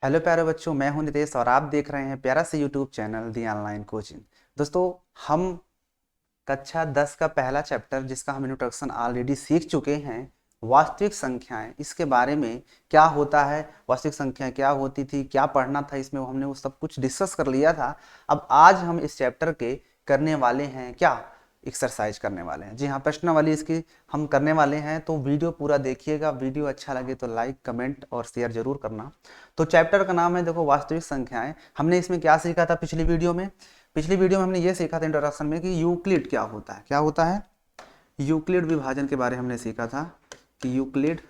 Hello प्यारे बच्चों, मैं हूं नितेश और आप देख रहे हैं प्यारा से यूट्यूब चैनल दी ऑनलाइन कोचिंग। दोस्तों, हम कक्षा 10 का पहला चैप्टर जिसका हम इंट्रोडक्शन ऑलरेडी सीख चुके हैं, वास्तविक संख्याएं, इसके बारे में क्या होता है, वास्तविक संख्या क्या होती थी, क्या पढ़ना था इसमें, हमने वो सब कुछ डिस्कस कर लिया था। अब आज हम इस चैप्टर के करने वाले हैं क्या, एक्सरसाइज करने वाले हैं। जी हाँ, प्रश्नावली इसकी हम करने वाले हैं, तो वीडियो पूरा देखिएगा। वीडियो अच्छा लगे तो लाइक कमेंट और शेयर जरूर करना। तो चैप्टर का नाम है, देखो, वास्तविक संख्याएं। हमने इसमें क्या सीखा था पिछली वीडियो में? पिछली वीडियो में हमने ये सीखा था इंट्रोडक्शन में कि यूक्लिड क्या होता है। क्या होता है? यूक्लिड विभाजन के बारे में हमने सीखा था कि यूक्लिड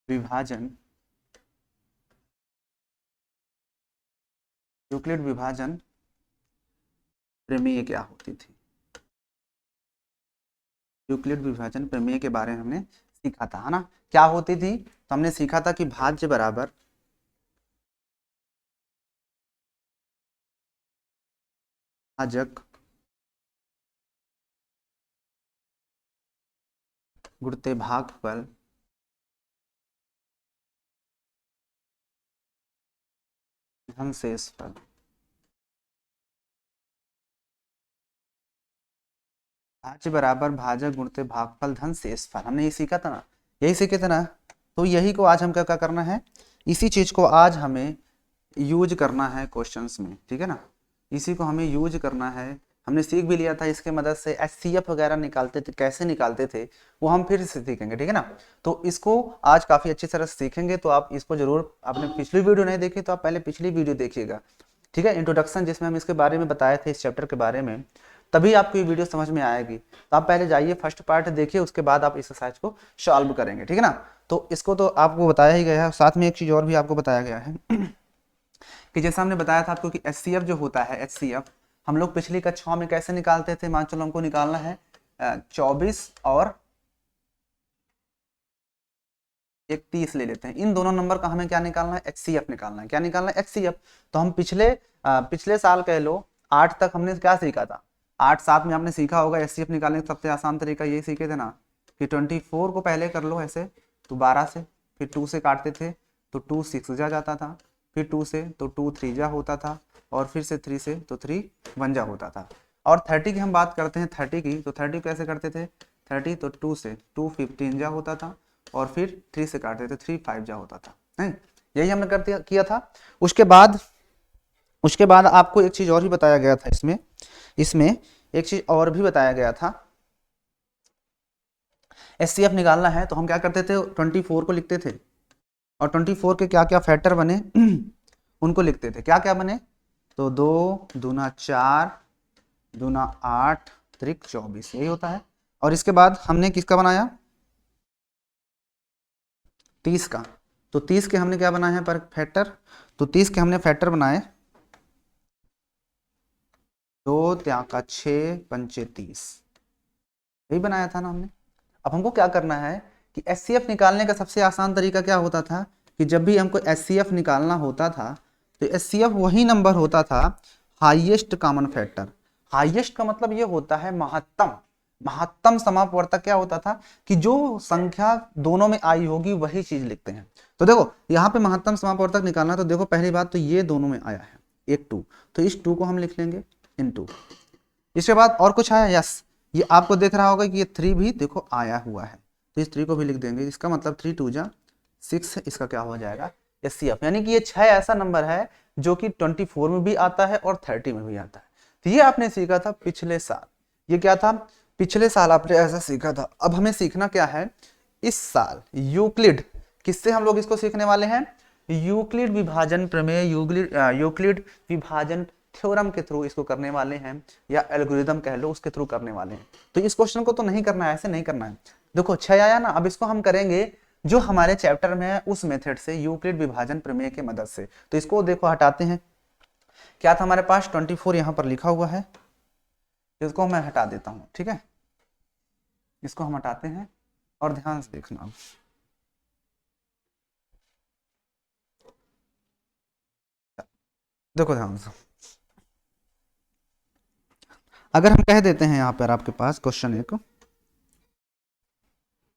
विभाजन, यूक्लिड विभाजन प्रमेय क्या होती थी। यूक्लिड विभाजन प्रमेय के बारे में हमने सीखा था, है ना। क्या होती थी? तो हमने सीखा था कि भाज्य बराबर भाजक गुणते भागफल धन शेषफल। भाज्य बराबर भाजक गुणते भागफल धन शेषफल, हमने ये सीखा था ना, यही सीखे थे ना। तो यही को आज हम क्या क्या करना है, इसी चीज को आज हमें यूज करना है क्वेश्चंस में, ठीक है ना। इसी को हमें यूज करना है। हमने सीख भी लिया था, इसके मदद से एचसीएफ वगैरह निकालते थे, कैसे निकालते थे वो हम फिर से सीखेंगे, ठीक है ना। तो इसको आज काफी अच्छी तरह से सीखेंगे। तो आप इसको जरूर, आपने पिछली वीडियो नहीं देखी तो आप पहले पिछली वीडियो देखिएगा, ठीक है, इंट्रोडक्शन, जिसमें हम इसके बारे में बताए थे, इस चैप्टर के बारे में। तभी आपको ये वीडियो समझ में आएगी। तो आप पहले जाइए, फर्स्ट पार्ट देखिए, उसके बाद आप एक्सरसाइज को सॉल्व करेंगे, ठीक है ना। तो इसको तो आपको बताया ही गया है, साथ में एक चीज और भी आपको बताया गया है कि जैसा हमने बताया था आपको कि एचसीएफ जो होता है, एचसीएफ हम लोग पिछली कक्षाओं में कैसे निकालते थे। मान चलो हमको निकालना है 24 और 31 ले लेते हैं, इन दोनों नंबर का हमें क्या निकालना है, एचसीएफ निकालना है। क्या निकालना है? एचसीएफ। तो हम पिछले साल कह लो 8 तक हमने क्या सीखा था, 8 7 में हमने सीखा होगा एचसीएफ निकालने का सबसे आसान तरीका यही सीखे थे ना, कि 24 को पहले कर लो ऐसे, तो 12 से, फिर 2 से काटते थे तो 2 6 जा जाता था, फिर 2 से तो 2 3 जा होता था, और फिर से 3 से तो 3 1 जा होता था। और 30 की हम बात करते हैं, 30 की, तो 30 कैसे करते थे, 30 तो 2 से 2 15 जा होता था, और फिर 3 से काटते थे 3 5 जा होता था, नहीं। यही हमने करते किया था। उसके बाद उसके बाद आपको एक चीज और भी बताया गया था इसमें, इसमें एक चीज और भी बताया गया था। एचसीएफ निकालना है तो हम क्या करते थे, 24 को लिखते थे, और 24 के क्या क्या फैक्टर बने उनको लिखते थे। क्या क्या बने? तो 2 दूना 4 दूना 8 त्रिक 24, यही होता है। और इसके बाद हमने किसका बनाया, 30 का। तो 30 के हमने क्या बनाए हैं पर फैक्टर, तो 30 के हमने फैक्टर बनाए, 2 त्या का 6 पंचे 30, यही बनाया था ना हमने। अब हमको क्या करना है कि एचसीएफ निकालने का सबसे आसान तरीका क्या होता था, कि जब भी हमको एचसीएफ निकालना होता था तो एचसीएफ वही नंबर होता था, हाईएस्ट कॉमन फैक्टर। हाईएस्ट का मतलब ये होता है महत्तम। महत्तम समापवर्तक क्या होता था, कि जो संख्या दोनों में आई होगी वही चीज लिखते हैं। तो देखो यहाँ पे महत्तम समापवर्तक निकालना, तो देखो पहली बात तो ये दोनों में आया है, एक 2, तो इस 2 को हम लिख लेंगे इन 2। इसके बाद और कुछ आया, यस, ये आपको देख रहा होगा कि ये 3 भी देखो आया हुआ है, तो इस 3 को भी लिख देंगे। इसका मतलब 3 2 जा 6, इसका क्या हो जाएगा, एचसीएफ। यानी कि ये 6 ऐसा नंबर है जो कि 24 में भी आता है और 30 में भी आता है। तो ये आपने सीखा था पिछले साल। ये क्या था, पिछले साल आपने ऐसा सीखा था। अब हमें सीखना क्या है इस साल, यूक्लिड। किससे हम लोग इसको सीखने वाले हैं? यूक्लिड विभाजन प्रमेय, यूक्लिड विभाजन थ्योरम के थ्रू इसको करने वाले हैं, या एल्गोरिदम कह लो, उसके थ्रू करने वाले हैं। तो इस क्वेश्चन को तो नहीं करना है, ऐसे नहीं करना है। देखो 6 आया ना, अब इसको हम करेंगे जो हमारे चैप्टर में है उस मेथड से, यूक्लिड विभाजन प्रमेय की मदद से। तो इसको देखो हटाते हैं। क्या था हमारे पास, 24 यहाँ पर लिखा हुआ है, इसको मैं हटा देता हूँ, ठीक है। इसको हम हटाते हैं, और ध्यान से देखना। देखो ध्यान से, अगर हम कह देते हैं यहाँ पर आपके पास क्वेश्चन एक,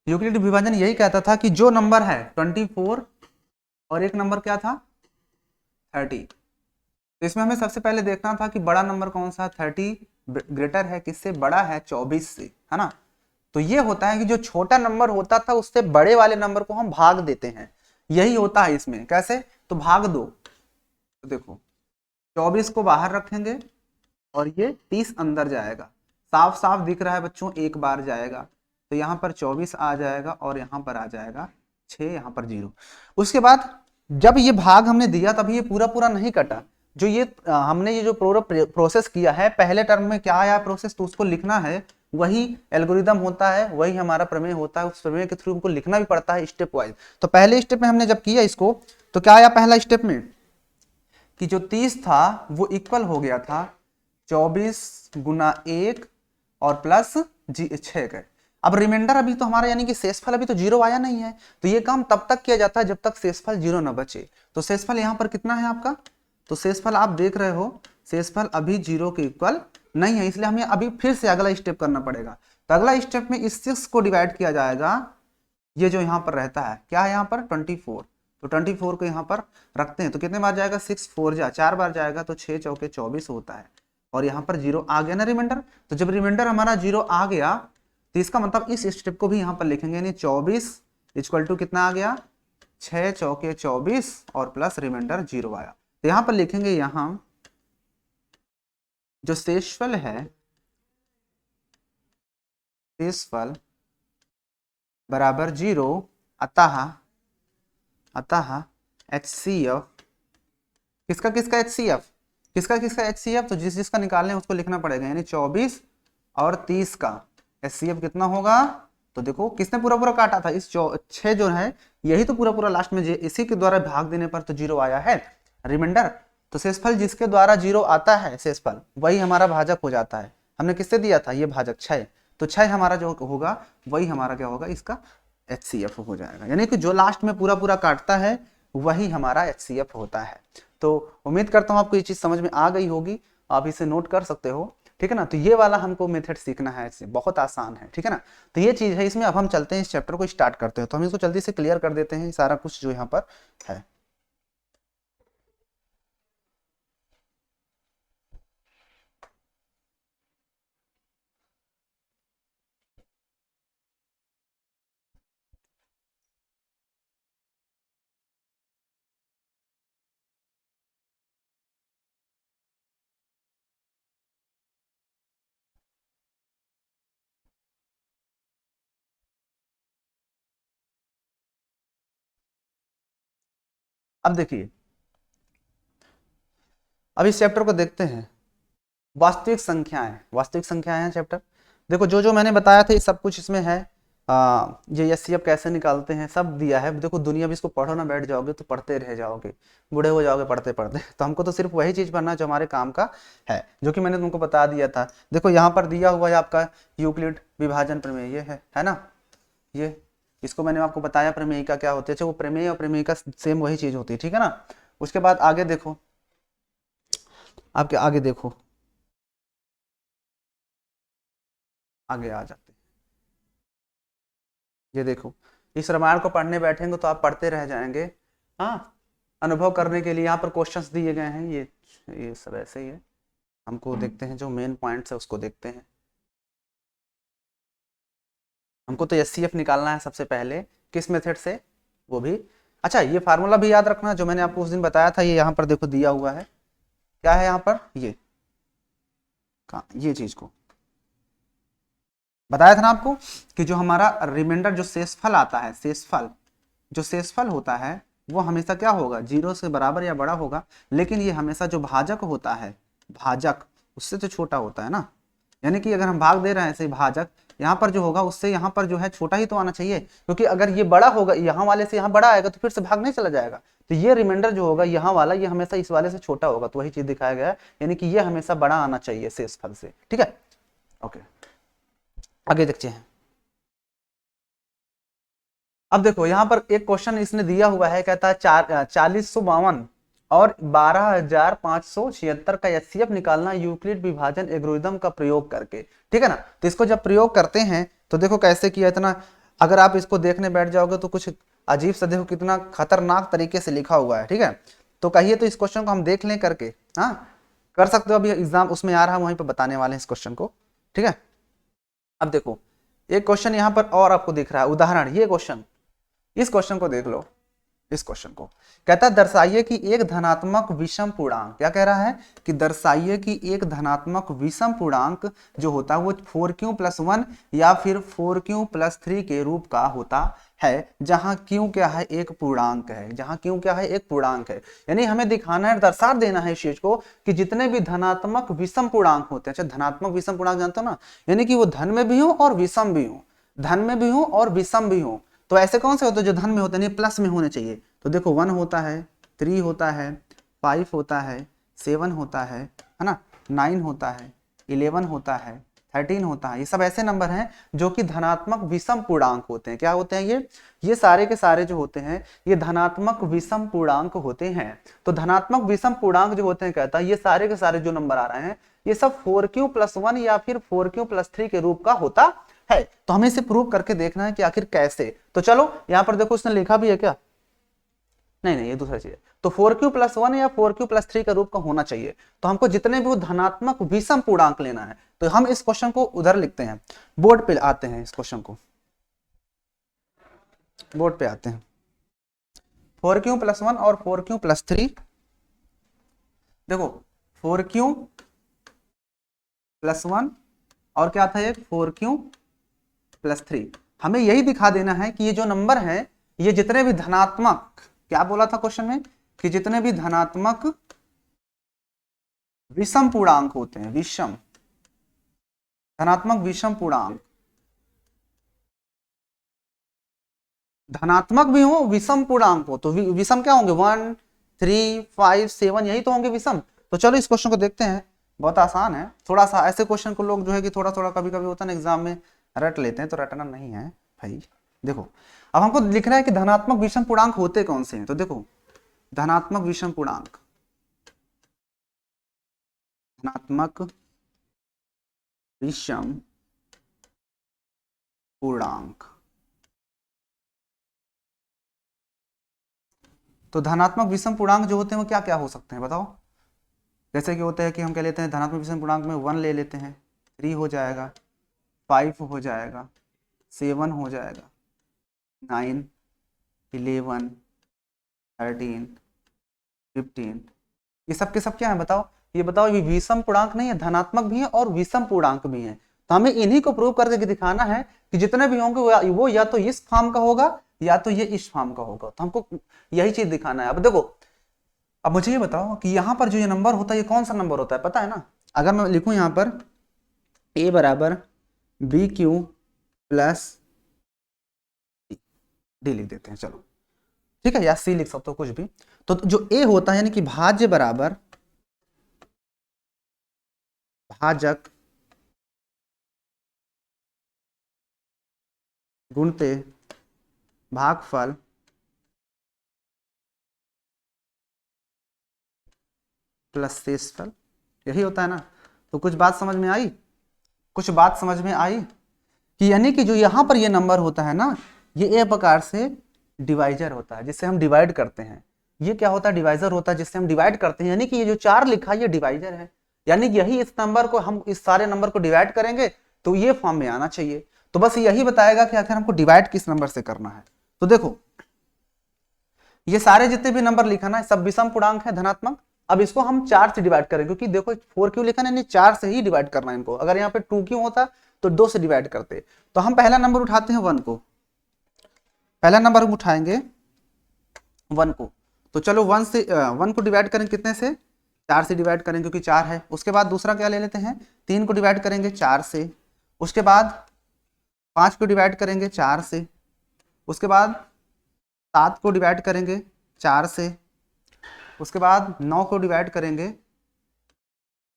यूक्लिड विभाजन यही कहता था कि जो नंबर है 24 और एक नंबर क्या था 30, तो इसमें हमें सबसे पहले देखना था कि बड़ा नंबर कौन सा, 30 ग्रेटर है किससे, बड़ा है 24 से, है ना। तो ये होता है कि जो छोटा नंबर होता था उससे बड़े वाले नंबर को हम भाग देते हैं, यही होता है इसमें। कैसे, तो भाग दो, तो देखो 24 को बाहर रखेंगे और ये 30 अंदर जाएगा, साफ साफ दिख रहा है बच्चों, एक बार जाएगा तो यहाँ पर 24 आ जाएगा और यहाँ पर आ जाएगा 6, यहाँ पर 0। उसके बाद जब ये भाग हमने दिया तब ये पूरा पूरा नहीं कटा, जो ये हमने ये जो पूरा प्रोसेस किया है, पहले टर्म में क्या आया प्रोसेस तो उसको लिखना है, वही एल्गोरिदम होता है, वही हमारा प्रमेय होता है, उस प्रमेय के थ्रू हमको लिखना भी पड़ता है स्टेप वाइज। तो पहले स्टेप में हमने जब किया इसको तो क्या आया पहला स्टेप में कि जो 30 था वो इक्वल हो गया था 24 गुना 1 और प्लस 6 का। अब रिमाइंडर अभी तो हमारा यानी कि शेषफल अभी तो 0 आया नहीं है, तो ये काम तब तक किया जाता है जब तक शेषफल 0 ना बचे। तो शेषफल यहाँ पर कितना है आपका, तो शेषफल आप देख रहे हो शेषफल अभी 0 के इक्वल नहीं है, इसलिए हमें अभी फिर से अगला स्टेप करना पड़ेगा। तो अगला स्टेप में इस 6 को डिवाइड किया जाएगा, ये जो यहाँ पर रहता है क्या है यहाँ पर 24, तो 24 को यहाँ पर रखते हैं तो कितने बार जाएगा 6 4 जा 4 बार जाएगा, तो 6 चौके 24 होता है और यहाँ पर 0 आ गया ना रिमाइंडर। तो जब रिमाइंडर हमारा 0 आ गया तो इसका मतलब इस स्टेप को भी यहाँ पर लिखेंगे, यानी 24 इक्वल टू कितना आ गया 6 चौके 24 और प्लस रिमाइंडर 0 आया। तो यहाँ पर लिखेंगे यहाँ जो शेषफल है, शेषफल बराबर 0, अतः HCF किसका किसका HCF, किसका किसका HCF, तो जिस जिसका निकालने उसको लिखना पड़ेगा, यानी 24 और 30 का HCF कितना होगा। तो देखो किसने पूरा पूरा काटा था, इस 6 जो है यही तो पूरा पूरा लास्ट में इसी के द्वारा भाग देने पर तो 0 आया है रिमाइंडर। तो शेषफल जिसके द्वारा 0 आता है शेषफल वही हमारा भाजक हो जाता है। हमने किससे दिया था ये भाजक 6, तो 6 हमारा जो होगा वही हमारा क्या होगा, इसका HCF हो जाएगा, यानी कि जो लास्ट में पूरा पूरा काटता है वही हमारा HCF होता है। तो उम्मीद करता हूँ आपको ये चीज समझ में आ गई होगी, आप इसे नोट कर सकते हो, ठीक है ना। तो ये वाला हमको मेथड सीखना है, इससे बहुत आसान है, ठीक है ना। तो ये चीज है इसमें। अब हम चलते हैं इस चैप्टर को स्टार्ट करते हैं, तो हम इसको जल्दी से क्लियर कर देते हैं सारा कुछ जो यहाँ पर है। अब देखिए, अब इस चैप्टर को देखते हैं, वास्तविक संख्याएं, वास्तविक संख्याएं हैं चैप्टर। देखो जो जो मैंने बताया था ये सब कुछ इसमें है। ये HCF कैसे निकालते हैं सब दिया है। देखो दुनिया भी इसको पढ़ो ना बैठ जाओगे तो पढ़ते रह जाओगे, बूढ़े हो जाओगे पढ़ते पढ़ते। तो हमको तो सिर्फ वही चीज पढ़ना जो हमारे काम का है, जो कि मैंने तुमको बता दिया था। देखो यहाँ पर दिया हुआ है आपका यूक्लिड विभाजन प्रमेय, ये है ना, ये इसको मैंने आपको बताया प्रमेय का क्या होते हैं। वो प्रमेय और प्रमेय का सेम वही चीज होती है, ठीक है ना। उसके बाद आगे देखो, आपके आगे देखो, आगे आ जाते हैं। ये देखो इस रामायण को पढ़ने बैठेंगे तो आप पढ़ते रह जाएंगे। हाँ, अनुभव करने के लिए यहाँ पर क्वेश्चंस दिए गए हैं, ये सब ऐसे ही है। हमको देखते हैं जो मेन पॉइंट्स है उसको देखते हैं। हमको तो HCF निकालना है सबसे पहले, किस मेथड से, वो भी अच्छा ये फार्मूला भी याद रखना जो मैंने आपको उस दिन बताया था। ये यहाँ पर देखो दिया हुआ है, क्या है यहाँ पर, ये चीज को बताया था ना आपको कि जो हमारा रिमाइंडर जो शेषफल आता है, शेषफल जो शेषफल होता है वो हमेशा क्या होगा 0 से बराबर या बड़ा होगा, लेकिन ये हमेशा जो भाजक होता है, भाजक उससे तो छोटा होता है ना। यानी कि अगर हम भाग दे रहे हैं ऐसे भाजक, यहाँ पर जो होगा उससे यहाँ पर जो है छोटा ही तो आना चाहिए, क्योंकि अगर ये बड़ा होगा यहाँ वाले से यहाँ बड़ा आएगा तो फिर से भाग नहीं चला जाएगा। तो ये रिमाइंडर जो होगा यहाँ वाला ये हमेशा इस वाले से छोटा होगा, तो वही चीज दिखाया गया है, यानी कि ये हमेशा बड़ा आना चाहिए शेषफल से, ठीक है। ओके आगे देखते हैं। अब देखो यहाँ पर एक क्वेश्चन इसने दिया हुआ है, कहता है 4052 और 12576 का HCF निकालना यूक्लिड विभाजन एल्गोरिथम का प्रयोग करके, ठीक है ना। तो इसको जब प्रयोग करते हैं तो देखो कैसे किया, इतना अगर आप इसको देखने बैठ जाओगे तो कुछ अजीब सा, देखो कितना खतरनाक तरीके से लिखा हुआ है, ठीक है। तो कहिए तो इस क्वेश्चन को हम देख लें करके, हाँ कर सकते हो, अभी एग्जाम उसमें आ रहा है, वहीं पे बताने वाले हैं इस क्वेश्चन को, ठीक है। अब देखो एक क्वेश्चन यहाँ पर और आपको दिख रहा है, उदाहरण, ये क्वेश्चन, इस क्वेश्चन को देख लो। इस क्वेश्चन को कहता है दर्शाइए कि एक धनात्मक विषम पूर्णांक, क्या कह रहा है कि दर्शाइए कि एक धनात्मक विषम पूर्णांक जो होता है वो 4q+1 या फिर 4q+3 के रूप का होता है, जहां q क्या है, एक पूर्णांक है, जहां q क्या है, एक पूर्णांक है। यानी हमें दिखाना है, दर्शा देना है इस चीज को कि जितने भी धनात्मक विषम पूर्णांक होते हैं, अच्छा धनात्मक विषम पूर्णांक जानते हो ना, यानी कि वो धन में भी हो और विषम भी हो, धन में भी हो और विषम भी हो। तो ऐसे कौन से होते हैं जो धन में होते हैं, प्लस में होने चाहिए। तो देखो 1 होता है, 3 होता है, 5 होता है, 7 होता है ना, 9 होता है, 11 होता है, 13 होता है। ये सब ऐसे नंबर हैं जो कि धनात्मक विषम पूर्णांक होते हैं। क्या होते हैं ये सारे के सारे जो होते हैं ये धनात्मक विषम पूर्णांक होते हैं। तो धनात्मक विषम पूर्णांक जो होते हैं, कहता है ये सारे के सारे जो नंबर आ रहे हैं ये सब 4q+1 या फिर 4q+3 के रूप का होता है। तो हमें इसे प्रूव करके देखना है कि आखिर कैसे। तो चलो यहां पर देखो उसने लिखा भी है क्या, नहीं ये दूसरा चीज है। तो 4q+1 या 4q+3 का रूप का होना चाहिए। तो हमको जितने भी धनात्मक विषम पूर्णांक लेना है, तो हम इस क्वेश्चन को उधर लिखते हैं, बोर्ड पे आते हैं, इस क्वेश्चन को बोर्ड पे आते हैं। 4q+1 और 4q+3, देखो 4q+1 और क्या था एक 4q+3। हमें यही दिखा देना है कि ये जो नंबर है ये जितने भी धनात्मक, क्या बोला था क्वेश्चन में कि जितने भी धनात्मक विषम पूर्णांक होते हैं, विषम धनात्मक विषम पूर्णांक, धनात्मक भी हो विषम पूर्णांक हो, तो विषम क्या होंगे 1, 3, 5, 7, यही तो होंगे विषम। तो चलो इस क्वेश्चन को देखते हैं, बहुत आसान है। थोड़ा सा ऐसे क्वेश्चन को लोग जो है कि थोड़ा थोड़ा कभी कभी होता है ना एग्जाम में रट लेते हैं, तो रटना नहीं है भाई। देखो अब हमको लिखना है कि धनात्मक विषम पूर्णांक होते कौन से हैं। तो देखो धनात्मक विषम पूर्णांक, धनात्मक विषम पूर्णांक, तो धनात्मक विषम पूर्णांक जो होते हैं वो क्या क्या हो सकते हैं बताओ। जैसे कि होता है कि हम क्या लेते हैं, धनात्मक विषम पूर्णांक में 1 ले लेते हैं, 3 हो जाएगा, 5 हो जाएगा, 7 हो जाएगा, 9, 11, 13, 15, ये सब के सब क्या है बताओ। ये बताओ ये विषम पूर्णांक नहीं है, धनात्मक भी है और विषम पूर्णांक भी है। तो हमें इन्हीं को प्रूव करके दिखाना है कि जितने भी होंगे वो या तो इस फॉर्म का होगा या तो ये इस फॉर्म का होगा। तो हमको यही चीज दिखाना है। अब देखो अब मुझे ये बताओ कि यहाँ पर जो ये नंबर होता है ये कौन सा नंबर होता है, पता है ना। अगर मैं लिखूं यहाँ पर a बराबर BQ+D लिख देते हैं, चलो ठीक है, या C लिख सकते हो कुछ भी। तो जो a होता है यानी कि भाज्य बराबर भाजक गुणते भागफल प्लस शेषफल, यही होता है ना। तो कुछ बात समझ में आई, कुछ बात समझ में आई कि यानी कि जो यहाँ पर ये नंबर होता है ना ये एक प्रकार से डिवाइजर होता है जिससे हम डिवाइड करते हैं। ये क्या होता है, डिवाइजर होता है जिससे हम डिवाइड करते हैं। यानी कि ये जो 4 लिखा है ये डिवाइजर है, यानी यही इस नंबर को हम इस सारे नंबर को डिवाइड करेंगे तो ये फॉर्म में आना चाहिए। तो बस यही बताएगा कि आखिर हमको डिवाइड किस नंबर से करना है। तो देखो ये सारे जितने भी नंबर लिखा ना सब विषम पूर्णांक है धनात्मक। अब इसको हम 4 से डिवाइड करें, क्योंकि देखो 4q लिखा ना, 4 से ही डिवाइड करना है इनको। अगर यहाँ पे 2q होता तो 2 से डिवाइड करते। तो हम पहला नंबर उठाते हैं 1 को, पहला नंबर हम उठाएंगे 1 को। तो चलो 1 को डिवाइड करें कितने से, 4 से डिवाइड करें क्योंकि 4 है। उसके बाद दूसरा क्या ले लेते हैं, 3 को डिवाइड करेंगे 4 से। उसके बाद 5 को डिवाइड करेंगे 4 से। उसके बाद 7 को डिवाइड करेंगे 4 से। उसके बाद 9 को डिवाइड करेंगे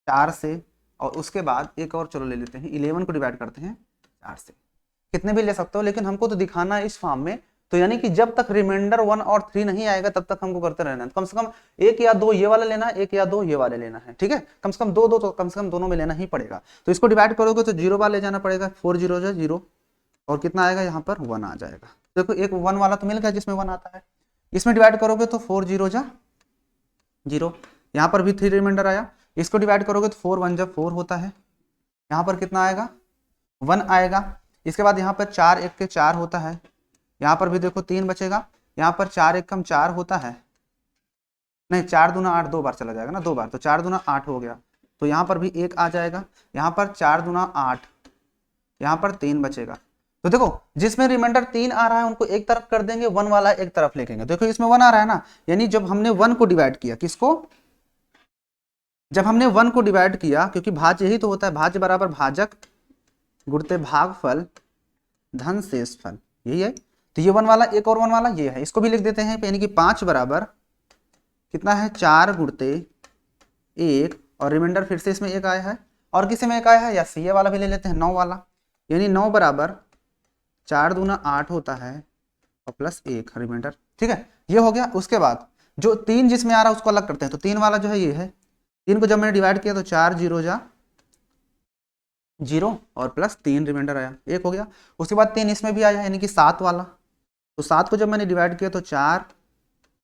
4 से। और उसके बाद एक और चलो ले लेते हैं 11 को डिवाइड करते हैं 4 से। कितने भी ले सकते हो लेकिन हमको तो दिखाना है इस फॉर्म में। तो यानी कि जब तक रिमाइंडर 1 और 3 नहीं आएगा तब तक हमको करते रहना है। कम से कम 1 या 2 ये वाला लेना है, 1 या 2 ये वाले लेना है, ठीक है। कम से कम 2 तो कम से कम दोनों में लेना ही पड़ेगा। तो इसको डिवाइड करोगे तो 0 वाले ले जाना पड़ेगा, 4 0 0, और कितना आएगा यहाँ पर 1 आ जाएगा। देखो एक 1 वाला तो मिल गया जिसमें 1 आता है, इसमें डिवाइड करोगे तो 4 0 जा 0, यहाँ पर भी 3 रिमाइंडर आया, इसको डिवाइड करोगे तो 4 1 जब 4 होता है, यहाँ पर कितना आएगा 1 आएगा। इसके बाद यहाँ पर 4 1 के 4 होता है, यहाँ पर भी देखो 3 बचेगा, यहाँ पर 4 1 कम 4 होता है, नहीं 4 दूना 8 2 बार चला जाएगा ना, 2 बार, तो 4 दूना 8 हो गया, तो यहाँ पर भी 1 आ जाएगा, यहाँ पर 4 दूना 8, यहाँ पर 3 बचेगा। तो देखो जिसमें रिमाइंडर 3 आ रहा है उनको एक तरफ कर देंगे, 1 वाला एक तरफ लिखेंगे। देखो इसमें 1 आ रहा है ना, यानी जब हमने 1 को डिवाइड किया, किसको, जब हमने 1 को डिवाइड किया, क्योंकि भाज्य यही तो होता है, भाज्य बराबर भाजक गुणते भागफल धन शेषफल, यही है। तो ये 1 वाला एक और 1 वाला ये है, इसको भी लिख देते हैं, यानी कि 5 बराबर कितना है 4 गुणते 1, और रिमाइंडर फिर से इसमें 1 आया है, और किसी में 1 आया है, या ये वाला भी ले लेते हैं 9 वाला, यानी 9 बराबर 4 दूना 8 होता है और प्लस 1 रिमाइंडर, ठीक है, ये हो गया। उसके बाद जो 3 जिसमें आ रहा है उसको अलग करते हैं, तो 3 वाला जो है ये है, 3 को जब मैंने डिवाइड किया तो 4 0 जा 0 और प्लस 3 रिमाइंडर आया, 1 हो गया। उसके बाद 3 इसमें भी आया, यानी कि 7 वाला, तो 7 को जब मैंने डिवाइड किया तो 4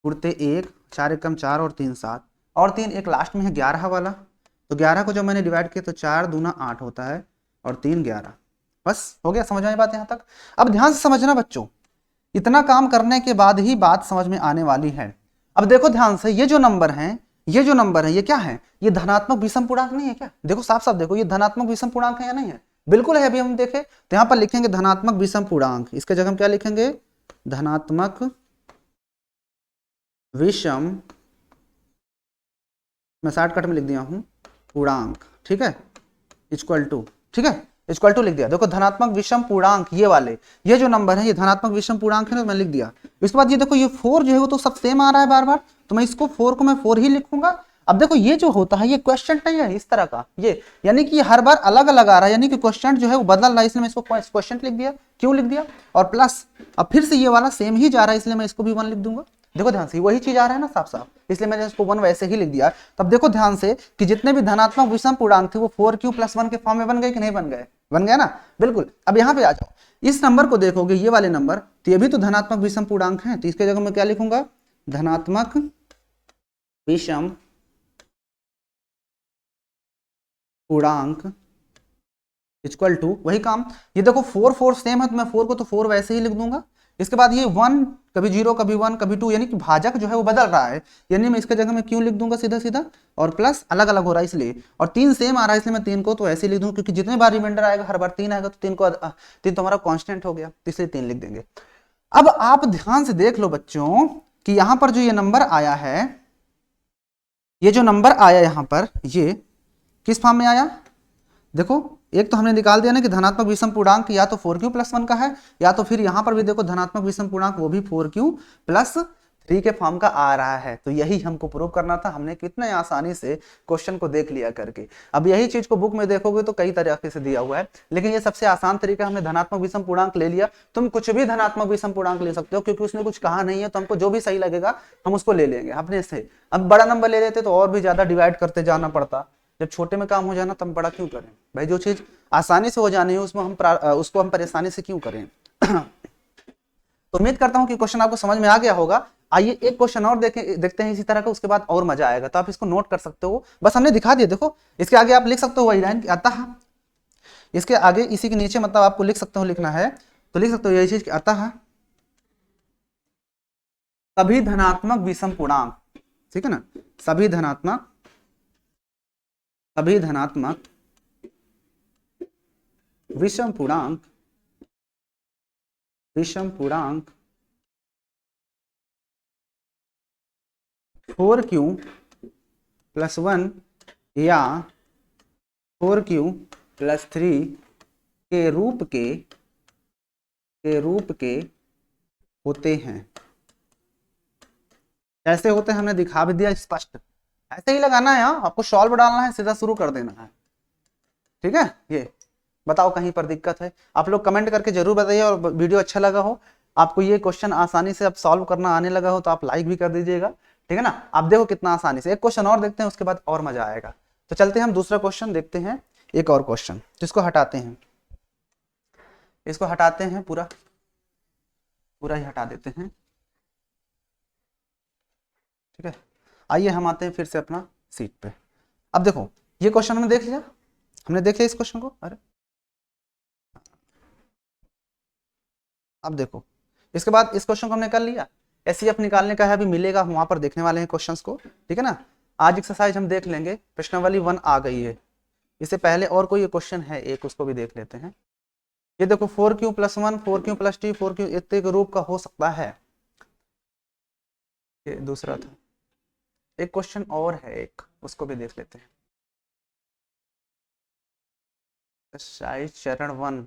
गुणते 1, 4 1 कम 4 और 3 7, और 3 एक लास्ट में है 11 वाला, तो 11 को जब मैंने डिवाइड किया तो 4 दूना 8 होता है और 3 11, बस हो गया। समझ में बात यहाँ तक? अब ध्यान से समझना बच्चों, इतना काम करने के बाद ही बात समझ में आने वाली है। अब देखो ध्यान से, ये जो नंबर है, ये जो नंबर है ये क्या है, ये धनात्मक विषम पूर्णांक नहीं है क्या? देखो साफ साफ देखो, ये धनात्मक विषम पूर्णांक है या नहीं है? बिल्कुल है। अभी हम देखें तो यहाँ पर लिखेंगे धनात्मक विषम पूर्णांक, इसके जगह हम क्या लिखेंगे, धनात्मक विषम, मैं शॉर्टकट में लिख दिया हूं पूर्णांक, ठीक है, इक्वल टू, ठीक है, इक्वल टू लिख दिया। देखो धनात्मक विषम पूर्णांक, ये वाले, ये जो नंबर है ये धनात्मक विषम पूर्णांक है ना, मैं लिख दिया। इसके बाद ये देखो ये 4 जो है वो तो सब सेम आ रहा है बार बार, तो मैं इसको 4 को मैं 4 ही लिखूंगा। अब देखो ये जो होता है ये क्वेश्चन नहीं है इस तरह का, ये यानी कि हर बार अलग अलग आ रहा है, यानी कि क्वेश्चन जो है वो बदल रहा है, इसलिए मैं इसको क्वेश्चन लिख दिया। क्यों लिख दिया? और प्लस अब फिर से ये वाला सेम ही जा रहा है, इसलिए मैं इसको भी 1 लिख दूंगा। देखो ध्यान से वही चीज आ रहा है ना साफ साफ, इसलिए मैंने इसको 1 वैसे ही लिख दिया। तब देखो ध्यान से कि जितने भी धनात्मक विषम पूर्णांक थे वो 4q + 1 के फॉर्म में बन गए कि नहीं बन गए? बन गया ना, बिल्कुल। अब यहाँ पे आ जाओ, इस नंबर को देखोगे, ये वाले नंबर, तो ये भी तो धनात्मक विषम पूर्णांक है, तो इसके जगह मैं क्या लिखूंगा, धनात्मक विषम पूर्णांक इक्वल टू, वही काम, ये देखो 4 4 सेम है, तो मैं 4 को तो 4 वैसे ही लिख दूंगा। इसके बाद ये 1 कभी 0 कभी 1 कभी 2, यानी कि भाजक जो है वो बदल रहा है, यानी मैं इसके जगह में क्यों लिख दूंगा सीधा सीधा, और प्लस अलग अलग हो रहा है इसलिए, और 3 सेम आ रहा है इसलिए मैं 3 को तो ऐसे लिख दूंगा, क्योंकि जितने बार रिमाइंडर आएगा हर बार 3 आएगा, तो 3 तो हमारा कांस्टेंट हो गया, तो इसलिए 3 लिख देंगे। अब आप ध्यान से देख लो बच्चों कि यहां पर जो ये नंबर आया है, ये जो नंबर आया यहां पर, ये किस फॉर्म में आया? देखो एक तो हमने निकाल दिया ना कि धनात्मक विषम पूर्णांक या तो 4q + 1 का है, या तो फिर यहां पर भी देखो धनात्मक विषम पूर्णांक वो भी 4q + 3 के फॉर्म का आ रहा है। तो यही हमको प्रूव करना था, हमने कितने आसानी से क्वेश्चन को देख लिया करके। अब यही चीज को बुक में देखोगे तो कई तरीके से दिया हुआ है, लेकिन ये सबसे आसान तरीका, हमने धनात्मक विषम पूर्णांक ले लिया। तुम कुछ भी धनात्मक विषम पूर्णांक ले सकते हो, क्योंकि उसने कुछ कहा नहीं है, तो हमको जो भी सही लगेगा हम उसको ले लेंगे अपने से। अब बड़ा नंबर ले लेते तो और भी ज्यादा डिवाइड करते जाना पड़ता, जब छोटे में काम हो जाना तो हम बड़ा क्यों करें भाई? जो चीज आसानी से हो जानी है उसमें उसको हम परेशानी से क्यों करें? तो उम्मीद करता हूं कि क्वेश्चन आपको समझ में आ गया होगा। आइए एक क्वेश्चन और देखते हैं इसी तरह का, उसके बाद और मजा आएगा, तो आप इसको नोट कर सकते हो, बस हमने दिखा दिया। देखो इसके आगे आप लिख सकते हो वही लाइन, अतः इसके आगे इसी के नीचे मतलब आपको लिख सकते हो, लिखना है तो लिख सकते हो यही चीज, अतः सभी धनात्मक विषम पूर्णांक, ठीक है ना, सभी धनात्मक विषम पूर्णांक 4q + 1 या 4q + 3 के रूप के होते हैं। कैसे होते हैं हमने दिखा भी दिया स्पष्ट, ऐसे ही लगाना है, आपको सॉल्व डालना है, सीधा शुरू कर देना है, ठीक है। ये बताओ कहीं पर दिक्कत है? आप लोग कमेंट करके जरूर बताइए, और वीडियो अच्छा लगा हो, आपको ये क्वेश्चन आसानी से अब सॉल्व करना आने लगा हो, तो आप लाइक भी कर दीजिएगा, ठीक है ना। आप देखो कितना आसानी से। एक क्वेश्चन और देखते हैं, उसके बाद और मजा आएगा। तो चलते हैं हम दूसरा क्वेश्चन देखते हैं, एक और क्वेश्चन, जिसको हटाते हैं। इसको हटाते हैं, पूरा पूरा ही हटा देते हैं। ठीक है, आइए हम आते हैं फिर से अपना सीट पे। अब देखो ये क्वेश्चन हमने देख लिया, हमने देख लिया इस क्वेश्चन को। अरे अब देखो इसके बाद इस क्वेश्चन को हमने कर लिया, एचसीएफ निकालने का है, अभी मिलेगा, हम वहां पर देखने वाले हैं क्वेश्चंस को। ठीक है ना, आज एक्सरसाइज हम देख लेंगे, प्रश्नावली 1 आ गई है। इससे पहले और कोई क्वेश्चन है एक, उसको भी देख लेते हैं। ये देखो 4q+1 4q+2 4q इतने के रूप का हो सकता है, ये दूसरा था। एक क्वेश्चन और है एक, उसको भी देख लेते हैं। एक्सरसाइज चरण 1,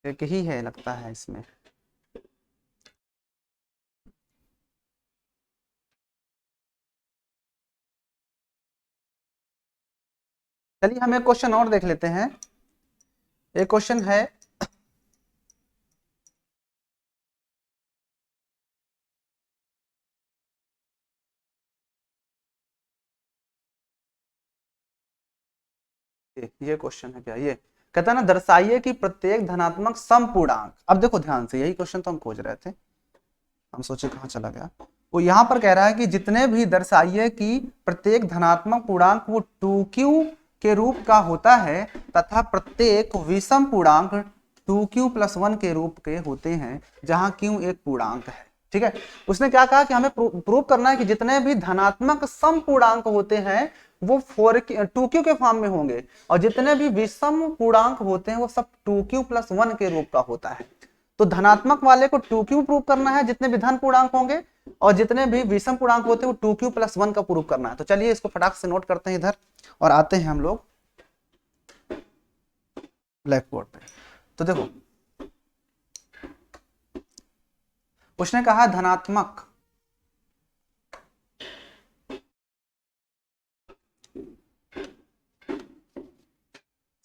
एक ही है लगता है इसमें। चलिए हम एक क्वेश्चन और देख लेते हैं। एक क्वेश्चन है, ये क्वेश्चन है क्या, ये कहता है ना, दर्शाइए कि प्रत्येक धनात्मक समपूर्णांक। अब देखो ध्यान से, यही क्वेश्चन तो हम खोज रहे थे, हम सोचे कहाँ चला गया। वो यहाँ पर कह रहा है कि जितने भी, दर्शाइए कि प्रत्येक धनात्मक पूर्णांक वो 2q के रूप का होता है तथा प्रत्येक विषम पूर्णांक 2q+1 के रूप के होते हैं जहां q एक पूर्णांक है। ठीक है, उसने क्या कहा कि हमें प्रूव करना है कि जितने भी धनात्मक सम पूर्णांक होते हैं वो 2q के फॉर्म में होंगे, और जितने भी विषम पूर्णांक होते हैं वो सब 2q+1 के रूप का होता है। तो धनात्मक वाले को 2q प्रूव करना है जितने भी धन पूर्णांक होंगे, और जितने भी विषम पूर्णांक होते हैं वो 2q+1 का प्रूव करना है। तो चलिए इसको फटाक से नोट करते हैं इधर, और आते हैं हम लोग ब्लैक बोर्ड पे। तो देखो उसने कहा धनात्मक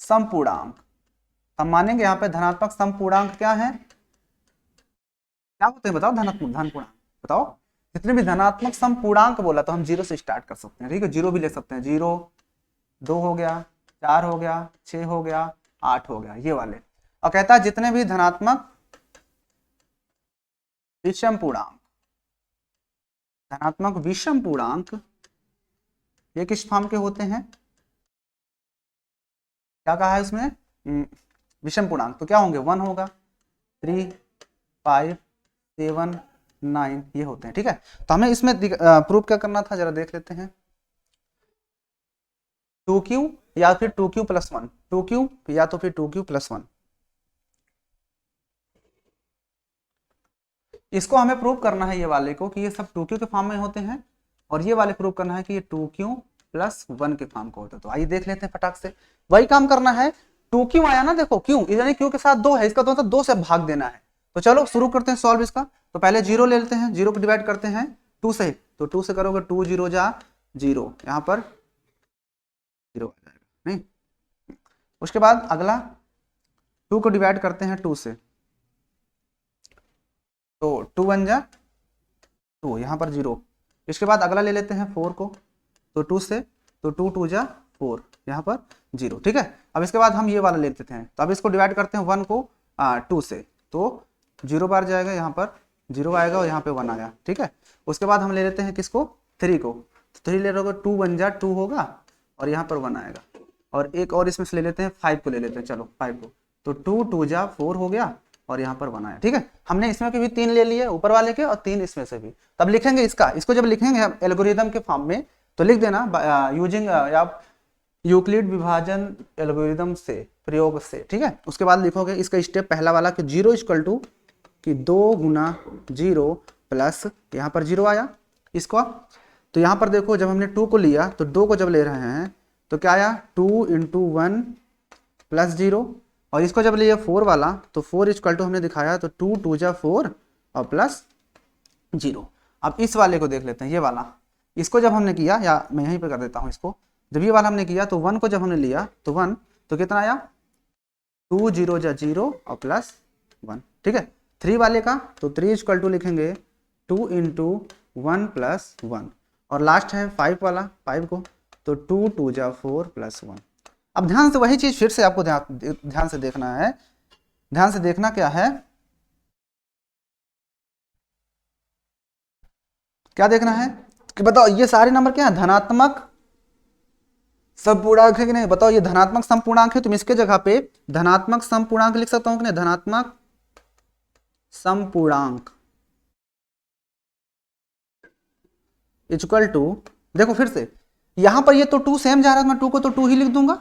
समपूर्णांक, हम मानेंगे यहाँ पे धनात्मक समपूर्णांक क्या है, क्या होते हैं बताओ, धनात्मक धन पूर्णांक बताओ। जितने भी धनात्मक समपूर्णांक बोला तो हम 0 से स्टार्ट कर सकते हैं। ठीक है, 0 भी ले सकते हैं, 0 2 हो गया, 4 हो गया, 6 हो गया, 8 हो गया, ये वाले। और कहता है जितने भी धनात्मक विषम पूर्णांक, धनात्मक विषम पूर्णांक ये किस फॉर्म के होते हैं, क्या कहा है उसमें, विषम पूर्णांक तो क्या होंगे, 1 होगा, 3 5 7 9 ये होते हैं। ठीक है, तो हमें इसमें प्रूफ क्या करना था, जरा देख लेते हैं। 2q या फिर 2q+1, 2q या तो फिर 2q+1, इसको हमें प्रूव करना है ये वाले को कि ये सब 2q के फॉर्म में होते हैं, और ये वाले प्रूव करना है कि ये 2q+1 के फॉर्म का होता है। तो आइए देख लेते हैं फटाक से, वही काम करना है। 2q आया ना, देखो q यानी q के साथ 2 है, इसका तो मतलब 2 से भाग देना है। तो चलो शुरू करते हैं सॉल्व इसका। तो पहले 0 ले लेते हैं, 0 को डिवाइड करते हैं 2 से, तो 2 से करोगे 2 0 जा 0, यहाँ पर 0 आ जाएगा नहीं। उसके बाद अगला 2 को डिवाइड करते हैं 2 से, तो 2 1 जा 2, यहाँ पर 0। इसके बाद अगला ले लेते हैं 4 को, तो 2 से, तो 2 2 जा 4, यहाँ पर 0। ठीक है, अब इसके बाद हम ये वाला ले लेते हैं, तो अब इसको डिवाइड करते हैं 1 को 2 से, तो 0 बार जाएगा, यहाँ पर 0 आएगा और यहाँ पे 1 आया। ठीक है, उसके बाद हम ले लेते हैं किसको, 3 को, तो 3 ले रहे 2 1 जा 2 होगा और यहाँ पर 1 आएगा। और एक और इसमें से ले लेते हैं 5 को ले लेते हैं, चलो 5 को, तो 2 2 जा 4 हो गया और यहाँ पर 1 आया। ठीक है, हमने इसमें के भी 3 ले लिए ऊपर वाले के और 3 इसमें से भी। तब लिखेंगे इसको जब लिखेंगे एल्गोरिदम के फॉर्म में, तो लिख देना यूजिंग या यूक्लिड विभाजन एल्गोरिदम से, प्रयोग से। ठीक है, उसके बाद लिखोगे इसका स्टेप पहला वाला कि 0 = कि 2 गुना 0 प्लस यहाँ पर 0 आया इसको। तो यहाँ पर देखो जब हमने 2 को लिया तो 2 को जब ले रहे हैं तो क्या आया, 2 × 1 + 0, और इसको जब लिए 4 वाला तो 4 = हमने दिखाया तो 2 2 जा 4 और प्लस 0। अब इस वाले को देख लेते हैं, ये वाला, इसको जब हमने किया, या मैं यहीं पे कर देता हूँ इसको, जब ये वाला हमने किया तो 1 को जब हमने लिया तो 1, तो कितना आया 2 0 जा 0 और प्लस 1, ठीक है। 3 वाले का तो 3 इक्वल टू लिखेंगे 2 इंटू 1 प्लस 1, और लास्ट है 5 वाला, 5 को तो 2 2 जा 4 प्लस 1। अब ध्यान से वही चीज फिर से आपको ध्यान से देखना है। ध्यान से देखना क्या है, क्या देखना है कि बताओ ये सारे नंबर क्या है, धनात्मक समपूर्णांक है कि नहीं। बताओ ये धनात्मक समपूर्णांक है, तुम इसके जगह पे धनात्मक समपूर्णांक लिख सकता हूं कि नहीं, धनात्मक समपूर्णांक इक्वल टू, देखो फिर से यहां पर ये तो 2 सेम जा रहा है, मैं 2 को तो 2 ही लिख दूंगा।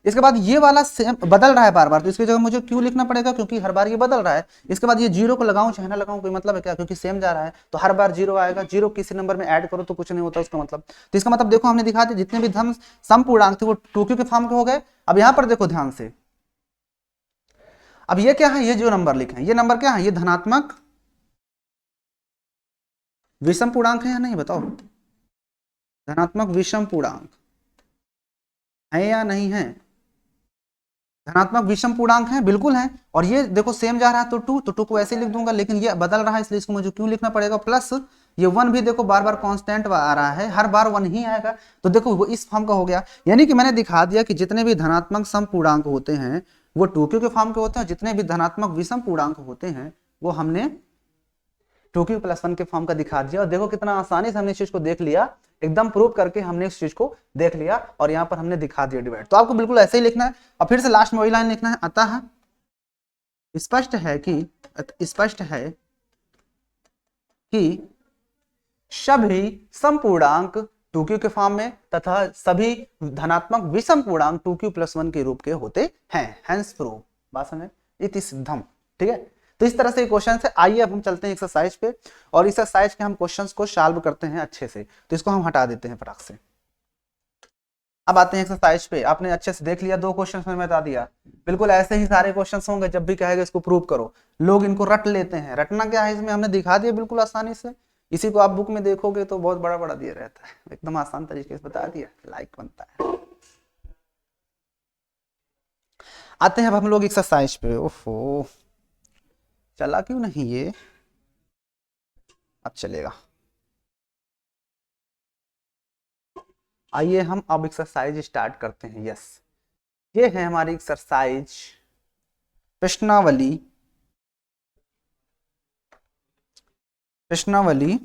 इसके बाद ये वाला सेम बदल रहा है बार बार, तो इसकी जगह मुझे क्यों लिखना पड़ेगा, क्योंकि हर बार ये बदल रहा है। इसके बाद ये 0 को लगाऊं चाहे ना लगाऊं कोई मतलब है क्या, क्योंकि सेम जा रहा है तो हर बार 0 आएगा। 0 किसी नंबर में ऐड करो तो कुछ नहीं होता उसका मतलब। तो इसका मतलब देखो हमने दिखा दिया जितने भी धन समपूर्णांक थे वो 2q के फॉर्म के हो गए। अब यहां पर देखो ध्यान से, अब ये क्या है, ये जो नंबर लिखे हैं ये नंबर क्या है, ये धनात्मक विषम पूर्णांक है या नहीं, बताओ धनात्मक विषम पूर्णांक है या नहीं है। धनात्मक विषम पूर्णांक है, बिल्कुल है। और ये देखो सेम जा रहा है तो 2, तो 2 को ऐसे लिख दूंगा, लेकिन ये बदल रहा है इसलिए इसको मुझे क्यों लिखना पड़ेगा, प्लस ये 1 भी देखो बार बार कांस्टेंट आ रहा है, हर बार 1 ही आएगा। तो देखो वो इस फॉर्म का हो गया, यानी कि मैंने दिखा दिया कि जितने भी धनात्मक समपूर्णांक होते हैं वो 2q के फॉर्म के होते हैं, जितने भी धनात्मक विषम पूर्णांक होते हैं वो हमने 2q प्लस 1 के फॉर्म का दिखा दिया। और देखो कितना आसानी से हमने इस चीज को देख लिया, एकदम प्रूव करके हमने इस चीज को देख लिया और यहाँ पर हमने दिखा दिया डिवाइड। तो आपको बिल्कुल ऐसे ही लिखना है। और फिर से लास्ट में वही लाइन लिखना है, अतः स्पष्ट है कि सभी समपूर्णांक 2q के फॉर्म में तथा सभी धनात्मक विषम पूर्णांक 2q प्लस 1 के रूप के होते हैं। हेंस प्रूव, बात समझ, इति सिद्धम, ठीक है। तो इस तरह से क्वेश्चन है। आइए अब हम चलते हैं एक्सरसाइज पे, और इस एक्सरसाइज के हम क्वेश्चंस को सॉल्व करते हैं अच्छे से। तो इसको हम हटा देते हैं फटाक से। अब आते हैं एक्सरसाइज पे। आपने अच्छे से देख लिया, 2 क्वेश्चन में बता दिया, बिल्कुल ऐसे ही सारे क्वेश्चन होंगे। जब भी कहेगा इसको प्रूव करो, लोग इनको रट लेते हैं। रटना क्या है, इसमें हमने दिखा दिया बिल्कुल आसानी से। इसी को आप बुक में देखोगे तो बहुत बड़ा बड़ा दिया रहता है, एकदम आसान तरीके से बता दिया, लाइक बनता है। आते हैं अब हम लोग एक्सरसाइज पे। ओफो, चला क्यों नहीं ये, अब चलेगा। आइए हम अब एक्सरसाइज स्टार्ट करते हैं। यस, ये है हमारी एक्सरसाइज प्रश्नावली 1.1।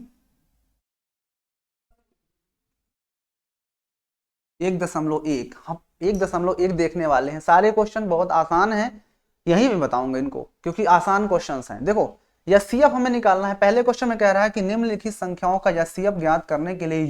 हम 1.1 देखने वाले हैं। सारे क्वेश्चन बहुत आसान हैं, यही मैं बताऊंगा इनको, क्योंकि आसान क्वेश्चंस हैं। देखो एचसीएफ हमें निकालना है। पहले क्वेश्चन में कह रहा है कि निम्नलिखित संख्याओं का एचसीएफ ज्ञात करने के लिए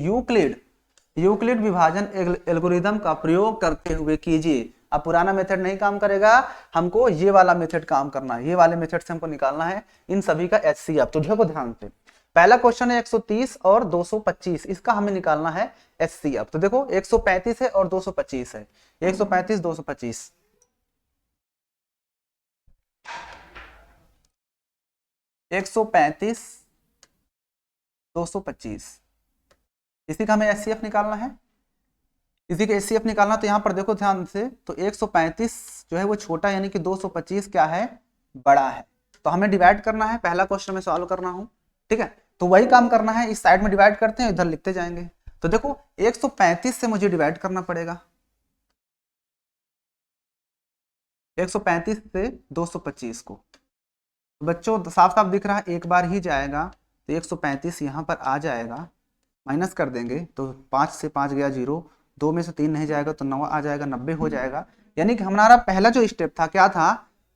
यूक्लिड विभाजन एल्गोरिदम का प्रयोग करते हुए कीजिए। अब पुराना मेथड नहीं काम करेगा, हमको ये वाला मेथड काम करना है। ये वाले मेथड से हमको निकालना है इन सभी का एचसीएफ। तो देखो ध्यान से, पहला क्वेश्चन है 130 और 225, इसका हमें निकालना है एचसीएफ। तो देखो 135 है और 225 है, 135 225, एक 225, इसी का हमें एचसीएफ निकालना है। इसी का एचसीएफ निकालना, तो यहां पर देखो ध्यान से, तो 135 जो है वो छोटा, यानी कि 225 क्या है, बड़ा है। तो हमें डिवाइड करना है, पहला क्वेश्चन में सॉल्व करना हूं, ठीक है। तो वही काम करना है, इस साइड में डिवाइड करते हैं, इधर लिखते जाएंगे। तो देखो 135 से मुझे डिवाइड करना पड़ेगा, 135 से 225 को। बच्चों साफ साफ दिख रहा है, एक बार ही जाएगा, तो 135 यहाँ पर आ जाएगा, माइनस कर देंगे तो 5 से 5 गया 0, 2 में से 3 नहीं जाएगा तो 9 आ जाएगा, 90 हो जाएगा। यानी कि हमारा पहला जो स्टेप था क्या था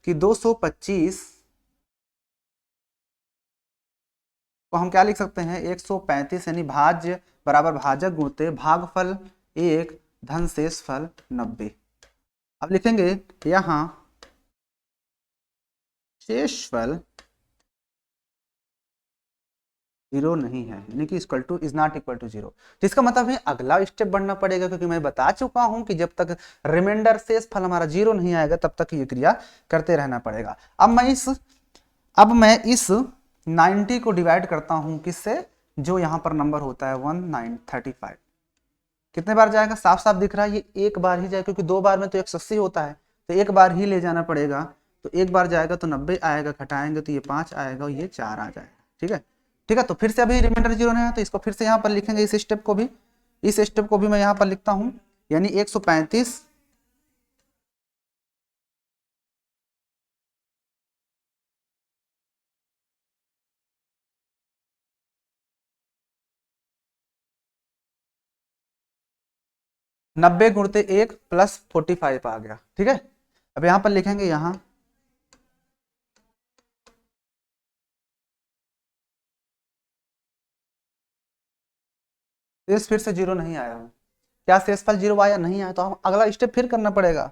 कि 225 को हम क्या लिख सकते हैं, 135 यानी भाज्य बराबर भाजक गुणते भागफल 1 धन शेषफल 90। अब लिखेंगे यहां शेषफल 0 नहीं है, यानी कि equal to is not equal to 0। तो इसका मतलब है अगला स्टेप बढ़ना पड़ेगा, क्योंकि मैं बता चुका हूं कि जब तक रिमाइंडर शेषफल हमारा 0 नहीं आएगा तब तक ये क्रिया करते रहना पड़ेगा। अब मैं इस 90 को डिवाइड करता हूं किससे, जो यहां पर नंबर होता है 1935। कितने बार जाएगा, साफ साफ दिख रहा है, ये एक बार ही जाएगा, क्योंकि 2 बार में तो 180 होता है, तो एक बार ही ले जाना पड़ेगा। तो एक बार जाएगा तो 90 आएगा, घटाएंगे तो ये 5 आएगा और ये 4 आ जाएगा। ठीक है, ठीक है। तो फिर से अभी रिमाइंडर 0 नहीं है तो इसको फिर से यहाँ पर लिखेंगे, इस स्टेप को भी, इस स्टेप को भी मैं यहाँ पर लिखता हूँ, यानी 135 90 गुणते 1 प्लस 45 आ गया। ठीक है, अब यहाँ पर लिखेंगे, यहाँ शेष फिर से 0 नहीं आया है। क्या शेषफल 0 आया? नहीं आया, तो हम अगला स्टेप फिर करना पड़ेगा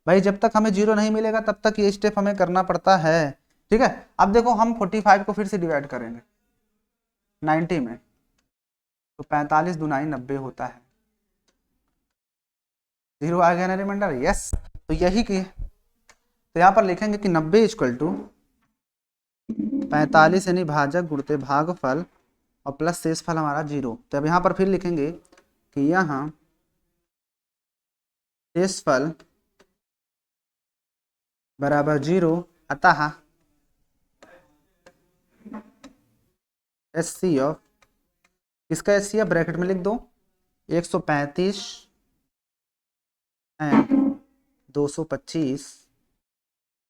भाई। जब तक हमें 0 नहीं मिलेगा तब तक ये स्टेप हमें करना पड़ता है। ठीक है, अब देखो हम 45 को फिर से डिवाइड करेंगे 90 में, तो 45 दुनाई 90 होता है। 0 आ गया ना रिमाइंडर? यस। तो यही की, तो यहाँ पर लिखेंगे कि 90 इक्वल टू 45 यानी भाजक गुणते भागफल और प्लस शेषफल हमारा 0। तो अब यहाँ पर फिर लिखेंगे कि यहाँ शेषफल बराबर 0, अतः HCF, इसका HCF ब्रैकेट में लिख दो 135 एंड 225,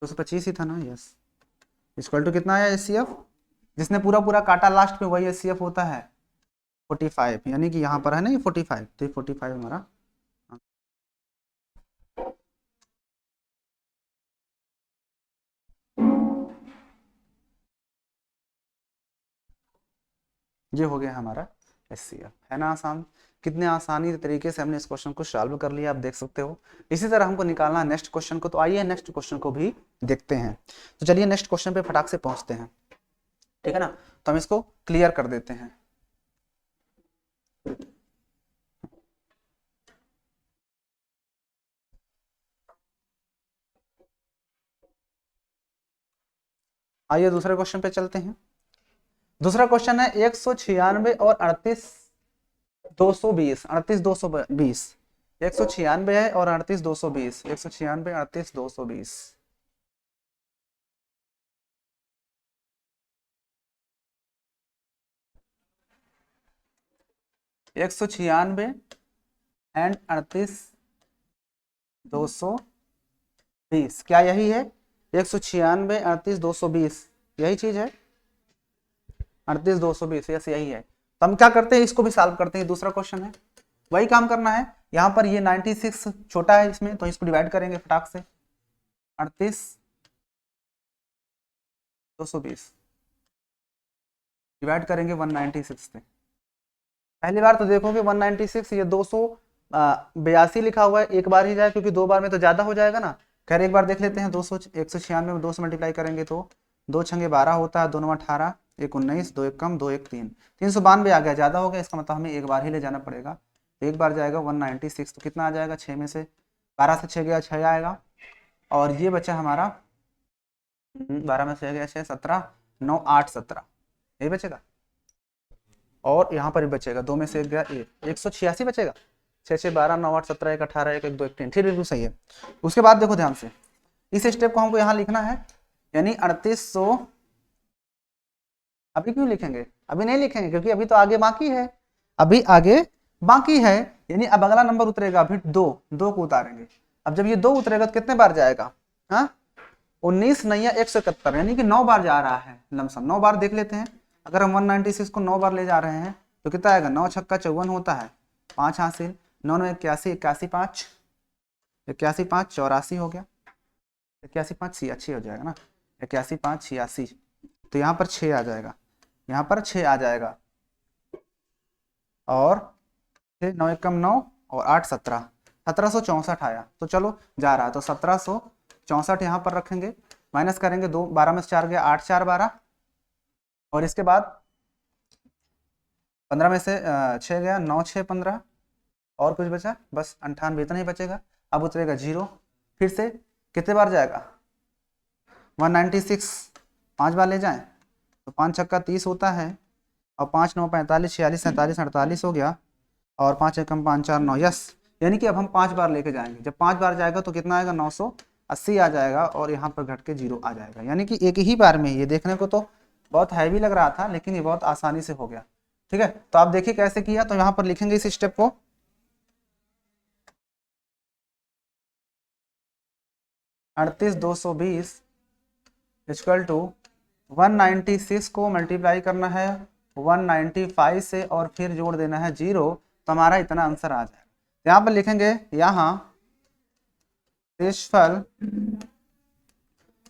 225 ही था ना? यस। इक्वल टू कितना आया HCF? जिसने पूरा पूरा काटा लास्ट में वही HCF होता है 45, यानी कि यहाँ पर है ना ये 45, तो ये 45 हमारा ये हो गया हमारा HCF। है ना आसान? कितने आसानी तरीके से हमने इस क्वेश्चन को सॉल्व कर लिया, आप देख सकते हो। इसी तरह हमको निकालना है नेक्स्ट क्वेश्चन को, तो आइए नेक्स्ट क्वेश्चन को भी देखते हैं। तो चलिए नेक्स्ट क्वेश्चन पे फटाक से पहुंचते हैं। ठीक है ना, तो हम इसको क्लियर कर देते हैं। आइए दूसरे क्वेश्चन पे चलते हैं। दूसरा क्वेश्चन है 196 और 38 220, 38 220, 196 है और 38 220, 196 38 220। एक सौ छियानवे एंड 38 220, क्या यही है? 196 38 220 यही चीज है, 38 220, यस यही है। तो हम क्या करते हैं, इसको भी सॉल्व करते हैं। दूसरा क्वेश्चन है, वही काम करना है। यहाँ पर ये 96 छोटा है इसमें, तो इसको डिवाइड करेंगे फटाक से 38 220 डिवाइड करेंगे 196 से। पहली बार तो देखोगे 196, ये 282 लिखा हुआ है, एक बार ही जाए क्योंकि दो बार में तो ज्यादा हो जाएगा ना। खैर एक बार देख लेते हैं। 196 में 2 से मल्टीप्लाई करेंगे तो 2 छंगे 12 होता है, 2 9 18, 1 19, 2 1 कम, 2 1 3, 392 आ गया, ज्यादा हो गया। इसका मतलब हमें एक बार ही ले जाना पड़ेगा। तो एक बार जाएगा 196, तो कितना आ जाएगा? 6 में से 12 से 6 गया 6 आएगा, और ये बचा हमारा 12 में से गया 6, 17, 9 8 17, यही बचेगा। और यहाँ पर भी बचेगा, 2 में से 1 गया 186 बचेगा। 6 6 12 9 8 17 1 18 1 1 2 1 3, ठीक बिल्कुल सही है। उसके बाद देखो ध्यान से, इस स्टेप को हमको यहाँ लिखना है, यानी 3800। अभी क्यों लिखेंगे? अभी नहीं लिखेंगे क्योंकि अभी तो आगे बाकी है, अभी आगे बाकी है। यानी अब अगला नंबर उतरेगा, फिर 2 को उतारेंगे। अब जब ये 2 उतरेगा तो कितने बार जाएगा? हाँ 19 नैया 171, यानी कि 9 बार जा रहा है लमसम। 9 बार देख लेते हैं। अगर हम 196 को 9 बार ले जा रहे हैं तो कितना आएगा? 9 छक्का 54 होता है, 5 हासिल, 9 9 81, 81 5, 81 5 84 हो गया, 81 5 86 हो जाएगा ना, 81 5 86। तो यहाँ पर 6 आ जाएगा, यहाँ पर 6 आ जाएगा, और 9 1 कम 9 और 8 17, 1764 आया। तो चलो जा रहा है, तो 1764 यहाँ पर रखेंगे, माइनस करेंगे 2, 12 में से 4 गया 8 4 12, और इसके बाद 15 में से 6 गया 9 6 15, और कुछ बचा? बस 98, इतना ही बचेगा। अब उतरेगा 0, फिर से कितने बार जाएगा? 196 5 बार ले जाएं तो 5 छक्का 30 होता है, और 5 9 45 46 47 48 हो गया, और 5 1 कम 5 4 9, यस। यानी कि अब हम 5 बार लेके जाएंगे। जब 5 बार जाएगा तो कितना आएगा? 80 आ जाएगा और यहाँ पर घट के 0 आ जाएगा, यानी कि एक ही बार में। ये देखने को तो बहुत हैवी लग रहा था, लेकिन ये बहुत आसानी से हो गया। ठीक है, तो आप देखिए कैसे किया। तो यहाँ पर लिखेंगे इस स्टेप को, 38,220 इक्वल टू 196 को मल्टीप्लाई करना है 195 से और फिर जोड़ देना है 0, तो हमारा इतना आंसर आ जाएगा। यहाँ पर लिखेंगे, यहाँ शेषफल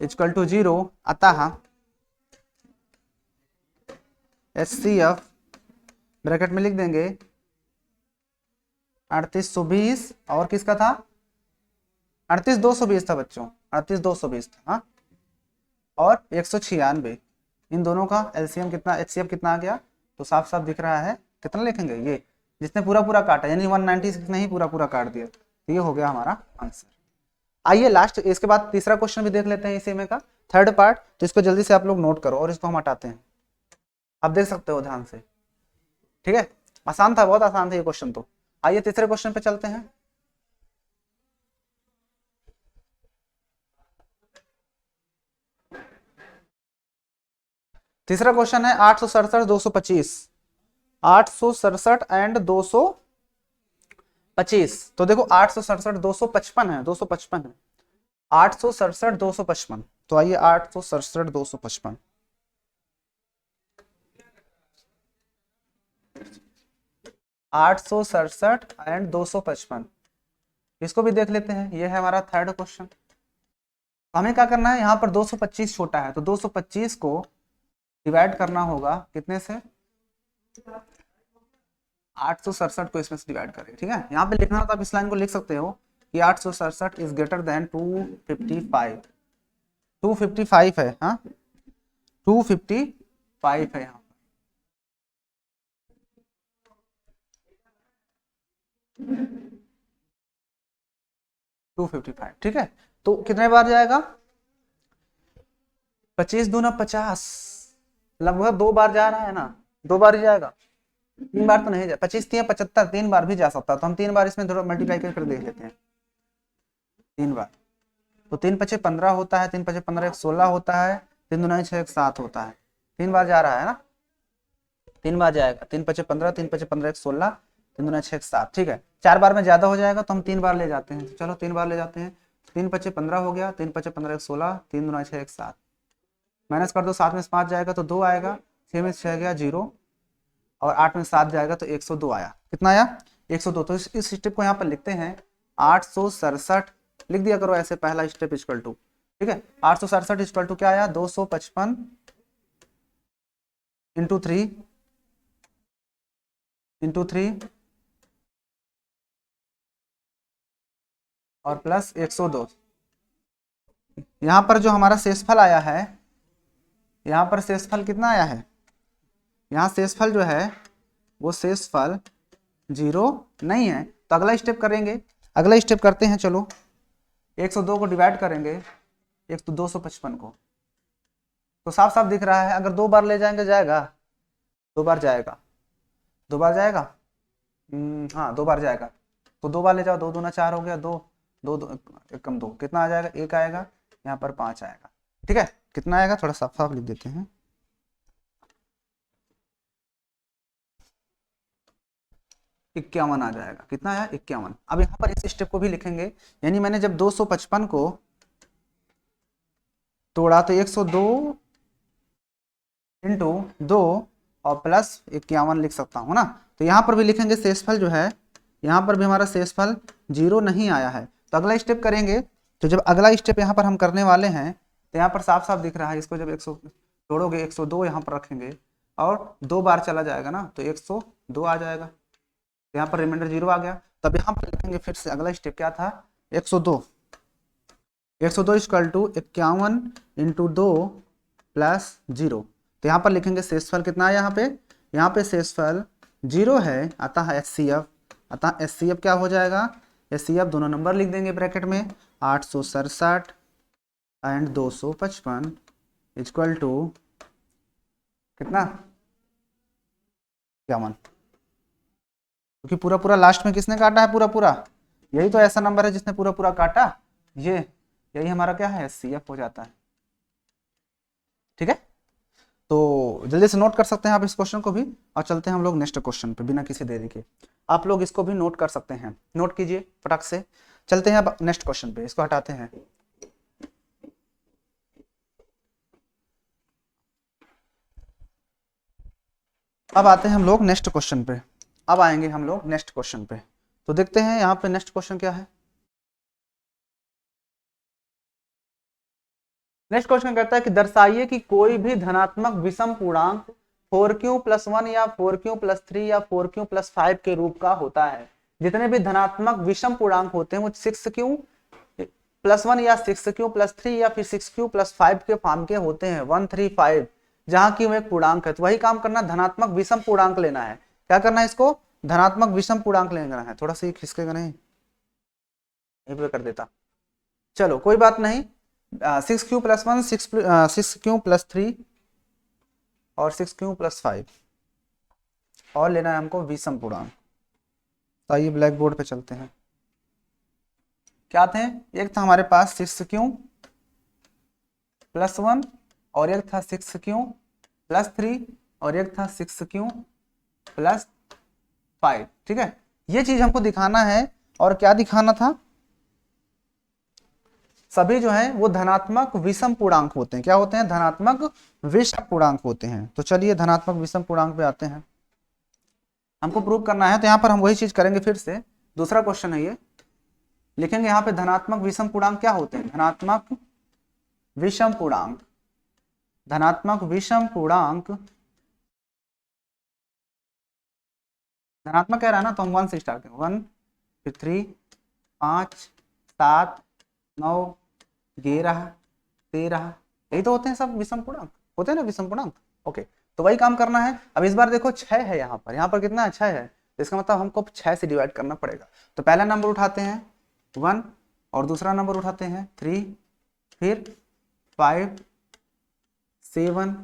इक्वल टू 0, अतः HCF ब्रैकेट में लिख देंगे 3820 और किसका था, 38,220 था बच्चों, 38,220 था, हाँ, और 196, इन दोनों का एलसीएम कितना, HCF कितना आ गया, तो साफ साफ दिख रहा है। कितना लिखेंगे, ये जिसने पूरा पूरा काटा, यानी 196 ने ही पूरा पूरा काट दिया, तो ये हो गया हमारा आंसर। आइए लास्ट, इसके बाद तीसरा क्वेश्चन भी देख लेते हैं इसी में का, थर्ड पार्ट। तो इसको जल्दी से आप लोग नोट करो और इसको हम हटाते हैं, आप देख सकते हो ध्यान से। ठीक है, आसान था, बहुत आसान था ये क्वेश्चन। तो आइए तीसरे क्वेश्चन पे चलते हैं। तीसरा क्वेश्चन है 867, 225, 867 एंड 225। तो देखो 867, 255 है, 255 है, 867, 255। तो आइए 867, 255, 867 एंड 255, इसको भी देख लेते हैं। ये है हमारा थर्ड क्वेश्चन। हमें क्या करना है, यहाँ पर 225 छोटा है, तो 225 को डिवाइड करना होगा कितने से, 867 को इसमें से डिवाइड करें। ठीक है, यहाँ पे लिखना तो आप इस लाइन को लिख सकते हो कि 867 इज ग्रेटर देन 255, 255 है, हाँ 255 है यहाँ 255। ठीक है, तो कितने बार जाएगा, 25 दूना 50, लगभग 2 बार जा रहा है ना, 2 बार ही जाएगा, 3 बार तो नहीं जा, 25 3 75, 3 बार भी जा सकता, तो हम 3 बार इसमें थोड़ा मल्टीप्लाई कर देख लेते हैं, 3 बार। तो 3 पचे 15 होता है, 3 पचे 15 16 होता है, 3 दूना 6 7 होता है, 3 बार जा रहा है ना, 3 बार जाएगा, 3 पचे 15, 3 पचे 15 16, 3 दूना 6 7। ठीक है, 4 बार में ज्यादा हो जाएगा तो हम 3 बार ले जाते हैं, तो चलो 3 बार ले जाते हैं। 3 पचे 15 हो गया, 3 पचे 15 16, 3 दूना 6 7, माइनस कर दो, 7 में 5 जाएगा तो 2 आएगा, 6 में 6 गया 0, और 8 में 7 जाएगा तो 102 आया। कितना आया, 102। तो इस स्टेप को यहाँ पर लिखते हैं 867, लिख दिया करो ऐसे, पहला स्टेप इक्वल टू, ठीक है, 867 इक्वल टू क्या आया, 255 इंटू 3 और प्लस 102। यहाँ पर जो हमारा शेषफल आया है, यहाँ पर शेषफल कितना आया है, यहाँ शेषफल जो है वो शेषफल 0 नहीं है। तो अगला स्टेप करेंगे, अगला स्टेप करते हैं, चलो 102 को डिवाइड करेंगे 255 को, तो साफ साफ दिख रहा है, अगर 2 बार ले जाएंगे जाएगा, 2 बार जाएगा, 2 बार जाएगा, हाँ 2 बार जाएगा, तो 2 बार ले जाओ, 2 दूना 4 हो गया, 2 2 एक कम 2, कितना आ जाएगा, 1 आएगा, यहाँ पर 5 आएगा। ठीक है, कितना आएगा, थोड़ा साफ साफ लिख देते हैं, 51 आ जाएगा। कितना आया, 51। अब यहाँ पर इस स्टेप को भी लिखेंगे, यानी मैंने जब 255 को तोड़ा तो 102 इंटू 2 और प्लस 51 लिख सकता हूँ ना। तो यहाँ पर भी लिखेंगे शेषफल जो है, यहाँ पर भी हमारा शेषफल 0 नहीं आया है। तो अगला स्टेप करेंगे, तो जब अगला स्टेप यहाँ पर हम करने वाले हैं, तो यहाँ पर साफ साफ दिख रहा है, इसको जब 100 तोड़ोगे 102 यहाँ पर रखेंगे और 2 बार चला जाएगा ना, तो 102 आ जाएगा, तो यहाँ पर रिमाइंडर 0 आ गया। तब यहाँ पर लिखेंगे फिर से, अगला स्टेप क्या था, 102 इक्वल टू 51 इंटू 2 प्लस 0। तो यहाँ पर लिखेंगे शेषफल कितना है, यहाँ पे शेषफल 0 है, अतः HCF क्या हो जाएगा, HCF दोनों नंबर लिख देंगे ब्रैकेट में, 867 एंड 255 इक्वल टू कितना, 51, क्योंकि पूरा पूरा लास्ट में किसने काटा है, पूरा पूरा, यही तो ऐसा नंबर है जिसने पूरा पूरा काटा, ये यही हमारा क्या है, HCF हो जाता है। ठीक है, तो जल्दी से नोट कर सकते हैं आप इस क्वेश्चन को भी, और चलते हैं हम लोग नेक्स्ट क्वेश्चन पे बिना किसी देरी के। आप लोग इसको भी नोट कर सकते हैं, नोट कीजिए फटाक से। चलते हैं अब नेक्स्ट क्वेश्चन पे, इसको हटाते हैं। अब आते हैं हम लोग नेक्स्ट क्वेश्चन पे, अब आएंगे हम लोग नेक्स्ट क्वेश्चन पे। तो देखते हैं यहाँ पे नेक्स्ट क्वेश्चन क्या है। नेक्स्ट क्वेश्चन कहता है कि दर्शाइए कि कोई भी धनात्मक विषम पूर्णांक 4q+1 या 4q+3 या 4q+5 के रूप का होता है। जितने भी धनात्मक विषम पूर्णांक होते हैं वो 6q+1 या 6q+3 या फिर 6q+5 के फॉर्म के होते हैं, 1 3 5, जहां की वो एक पूर्णांक है। तो वही काम करना, धनात्मक विषम पूर्णांक लेना है। क्या करना है, इसको धनात्मक विषम पूर्णांक लेना है। थोड़ा सा खिसकेगा नहीं, यहीं पे कर देता, चलो कोई बात नहीं। 6q+1, 6q+3 और 6q+5 और लेना है हमको विषम पूर्णांक। तो आइए ब्लैक बोर्ड पे चलते हैं। क्या थे, एक था हमारे पास 6q+1 और एक था 6q+3 और एक था 6q+5। ठीक है, ये चीज हमको दिखाना है। और क्या दिखाना था, सभी जो है वो धनात्मक विषम पूर्णांक होते हैं। क्या होते हैं, धनात्मक विषम पूर्णांक होते हैं। तो चलिए धनात्मक विषम पूर्णांक पे आते हैं, हमको प्रूव करना है। तो यहाँ पर हम वही चीज करेंगे फिर से, दूसरा क्वेश्चन है ये, लिखेंगे यहाँ पे धनात्मक विषम पूर्णांक क्या होते हैं, धनात्मक विषम पूर्णांक, धनात्मक विषम पूर्णांक, धनात्मक कह रहा है ना, तो हम 1 से स्टार्ट करें, 1 फिर 3 5 7 9 11 13, यही तो होते हैं सब विषम पूर्णांक, होते हैं ना विषम पूर्णांक। ओके, तो वही काम करना है। अब इस बार देखो 6 है, यहाँ पर कितना है, 6 है। तो इसका मतलब हमको 6 से डिवाइड करना पड़ेगा। तो पहला नंबर उठाते हैं 1 और दूसरा नंबर उठाते हैं 3, फिर 5 7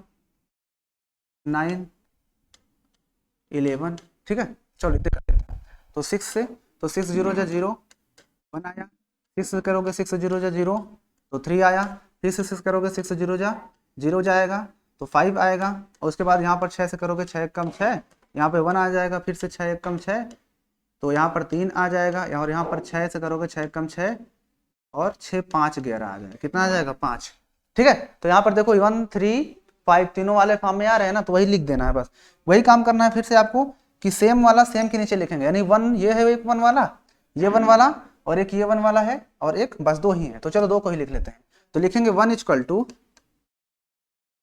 9 11। ठीक है, चलो इतने कर देते हैं। तो 6 से, तो 6 0 जा 0 1 आया, 6 करोगे 6 0 जा 0 तो 3 आया, फिर से 6 करोगे 6 0 जा 0 जाएगा तो 5 आएगा। और उसके बाद यहाँ पर 6 से करोगे 6 कम 6, यहाँ पे 1 आ जाएगा, फिर से 6 कम 6 तो यहाँ पर 3 आ जाएगा। और यहाँ पर 6 से करोगे 6 कम 6 और 6 5 11 आ जाएगा, कितना आ जाएगा 5। ठीक है, तो यहाँ पर देखो 1 3 5 तीनों वाले फॉर्म में आ रहे हैं ना, तो वही लिख देना है बस। वही काम करना है फिर से आपको कि सेम वाला सेम के नीचे लिखेंगे, यानी 1 ये है, एक 1 वाला, ये 1 वाला और एक ये 1 वाला है और एक बस 2 ही है। तो चलो 2 को ही लिख लेते हैं। तो लिखेंगे 1 =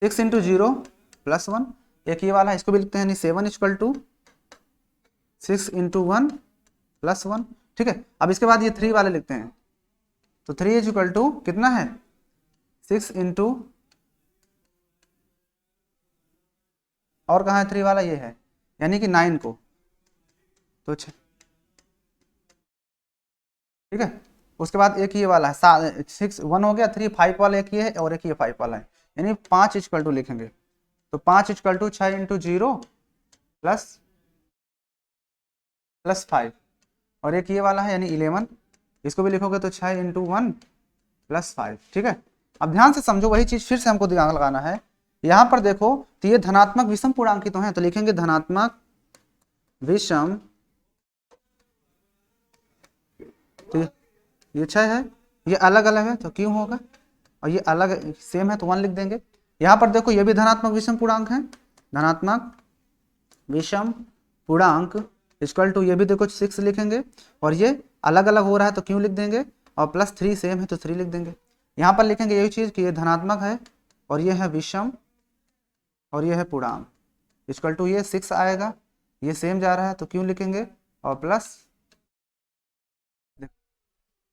6 × 0 + 1, एक ये वाला इसको भी लिखते हैं, यानी 7 = 6 × 1 + 1। ठीक है, अब इसके बाद ये 3 वाले लिखते हैं। तो 3 = कितना है, 6 × और कहाँ है 3 वाला, ये है, यानी कि 9 को। तो ठीक है, उसके बाद एक ये वाला है 6 1 हो गया, 3 5 वाला एक ये है और एक ये 5 वाला है, यानी 5 = लिखेंगे। तो 5 = 6 × 0 + 5 और एक ये वाला है यानी 11, इसको भी लिखोगे तो 6 × 1 + 5। ठीक है, अब ध्यान से समझो, वही चीज फिर से हमको दिमाग लगाना है। यहाँ पर देखो तो ये धनात्मक विषम पूर्णांक तो है, तो लिखेंगे धनात्मक विषम, तो ये 6 है, ये अलग अलग है तो क्यों होगा, और ये अलग सेम है तो 1 लिख देंगे। यहाँ पर देखो ये भी धनात्मक विषम पूर्णांक है, धनात्मक विषम पूर्णांक = ये भी देखो 6 लिखेंगे, और ये अलग अलग हो रहा है तो क्यों लिख देंगे, और +3 सेम है तो 3 लिख देंगे। यहाँ पर लिखेंगे यही चीज कि ये धनात्मक है और ये है विषम और ये है पूर्णांक, = ये 6 आएगा, ये सेम जा रहा है तो क्यों लिखेंगे, और प्लस,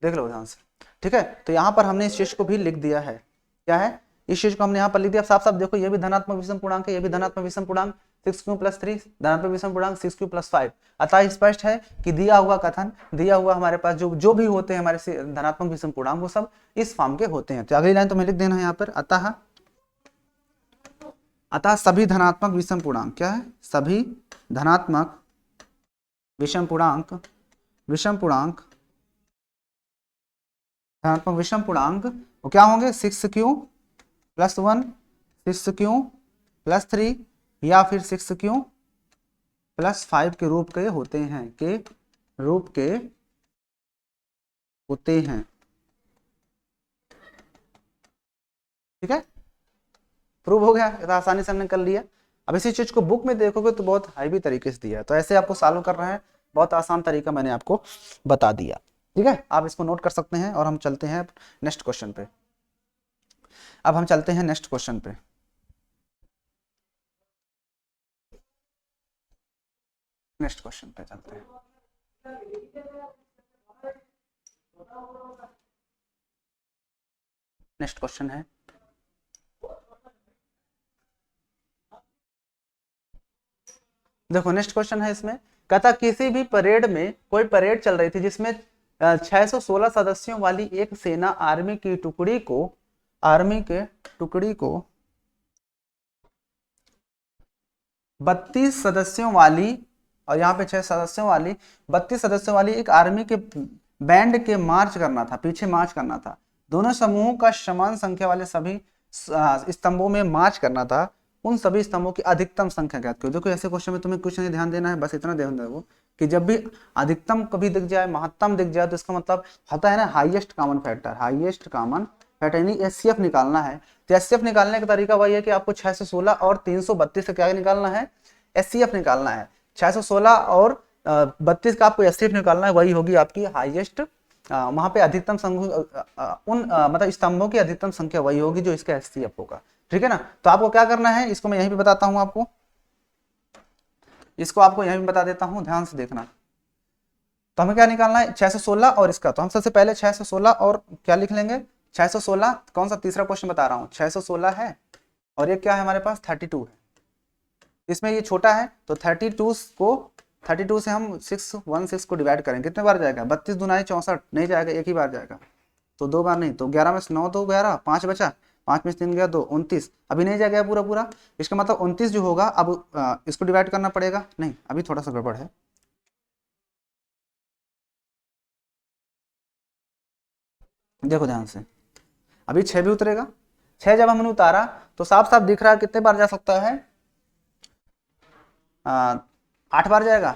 देख लो ध्यान से। ठीक है, तो यहाँ पर हमने इस चीज को भी लिख दिया है, क्या है, इस चीज को हमने यहाँ पर लिख दिया साफ साफ। देखो ये भी धनात्मक विषम पूर्णांक है, ये भी धनात्मक विषम पूर्णांक 6q+3 धनात्मक विषम पूर्णांक 6q+5। अतः स्पष्ट है कि दिया हुआ कथन, दिया हुआ हमारे पास जो जो भी होते हैं हमारे धनात्मक विषम पूर्णांक वो सब इस फॉर्म के होते हैं। तो अगली लाइन तो मैं लिख देना है यहाँ पर, अतः सभी धनात्मक विषम पूर्णांक, क्या है, सभी धनात्मक विषम पूर्णांक धनात्मक विषम पूर्णांक वो क्या होंगे, 6q+1, 6q+3 या फिर 6q+5 के रूप के होते हैं, के रूप के होते हैं। ठीक है, प्रूव हो गया, इतना आसानी से हमने कर लिया। अब इसी चीज को बुक में देखोगे तो बहुत हाईवी तरीके से दिया है, तो ऐसे आपको सॉल्व करना है, बहुत आसान तरीका मैंने आपको बता दिया। ठीक है, आप इसको नोट कर सकते हैं और हम चलते हैं नेक्स्ट क्वेश्चन पे। अब हम चलते हैं नेक्स्ट क्वेश्चन पे। नेक्स्ट क्वेश्चन पे चलते हैं। नेक्स्ट क्वेश्चन है, देखो नेक्स्ट क्वेश्चन है इसमें, कहता किसी भी परेड में, कोई परेड चल रही थी जिसमें 616 सदस्यों वाली एक सेना आर्मी के टुकड़ी को 32 सदस्यों वाली, और यहाँ पे 6 सदस्यों वाली 32 सदस्यों वाली एक आर्मी के बैंड के मार्च करना था, पीछे मार्च करना था। दोनों समूहों का समान संख्या वाले सभी स्तंभों में मार्च करना था। उन सभी स्तंभों की अधिकतम संख्या ज्ञात करो। देखो ऐसे क्वेश्चन में तुम्हें कुछ नहीं ध्यान देना है, बस इतना ध्यान दो कि जब भी अधिकतम कभी दिख जाए, महत्तम दिख जाए, तो इसका मतलब होता है ना highest common factor, highest common factor यानी एचसीएफ निकालना है। तो एचसीएफ निकालने का तरीका वही है कि आपको 616 और 332 से क्या निकालना है, एचसीएफ निकालना है। 616 और 32 का आपको एचसीएफ निकालना है, वही होगी आपकी हाईएस्ट, वहां पे अधिकतम मतलब स्तंभों की अधिकतम संख्या वही होगी जो इसका एचसीएफ होगा। ठीक है ना, तो आपको क्या करना है, इसको मैं यहीं पे बताता हूं आपको, इसको आपको यहीं पे बता देता हूं, ध्यान से देखना। तो हमें क्या निकालना है, 616 और इसका, तो हम सबसे पहले 616 और क्या लिख लेंगे, 616 कौन सा तीसरा क्वेश्चन बता रहा हूं, 616 है और ये क्या है हमारे पास 32 है, इसमें ये छोटा है तो 32 से हम 616 को डिवाइड करेंगे, कितने बार जाएगा, 32 दूना 64, नहीं जाएगा, एक ही बार जाएगा, तो 2 बार नहीं, तो 11 में से 9 2 11, 5 बचा, 5 में से 3 गया 2, 29, अभी नहीं जाएगा पूरा पूरा, इसका मतलब 29 जो होगा, अब इसको डिवाइड करना पड़ेगा, नहीं अभी थोड़ा सा गड़बड़ है, देखो ध्यान से, अभी 6 भी उतरेगा, 6 जब हमने उतारा तो साफ साफ दिख रहा है कितने बार जा सकता है, 8 बार जाएगा,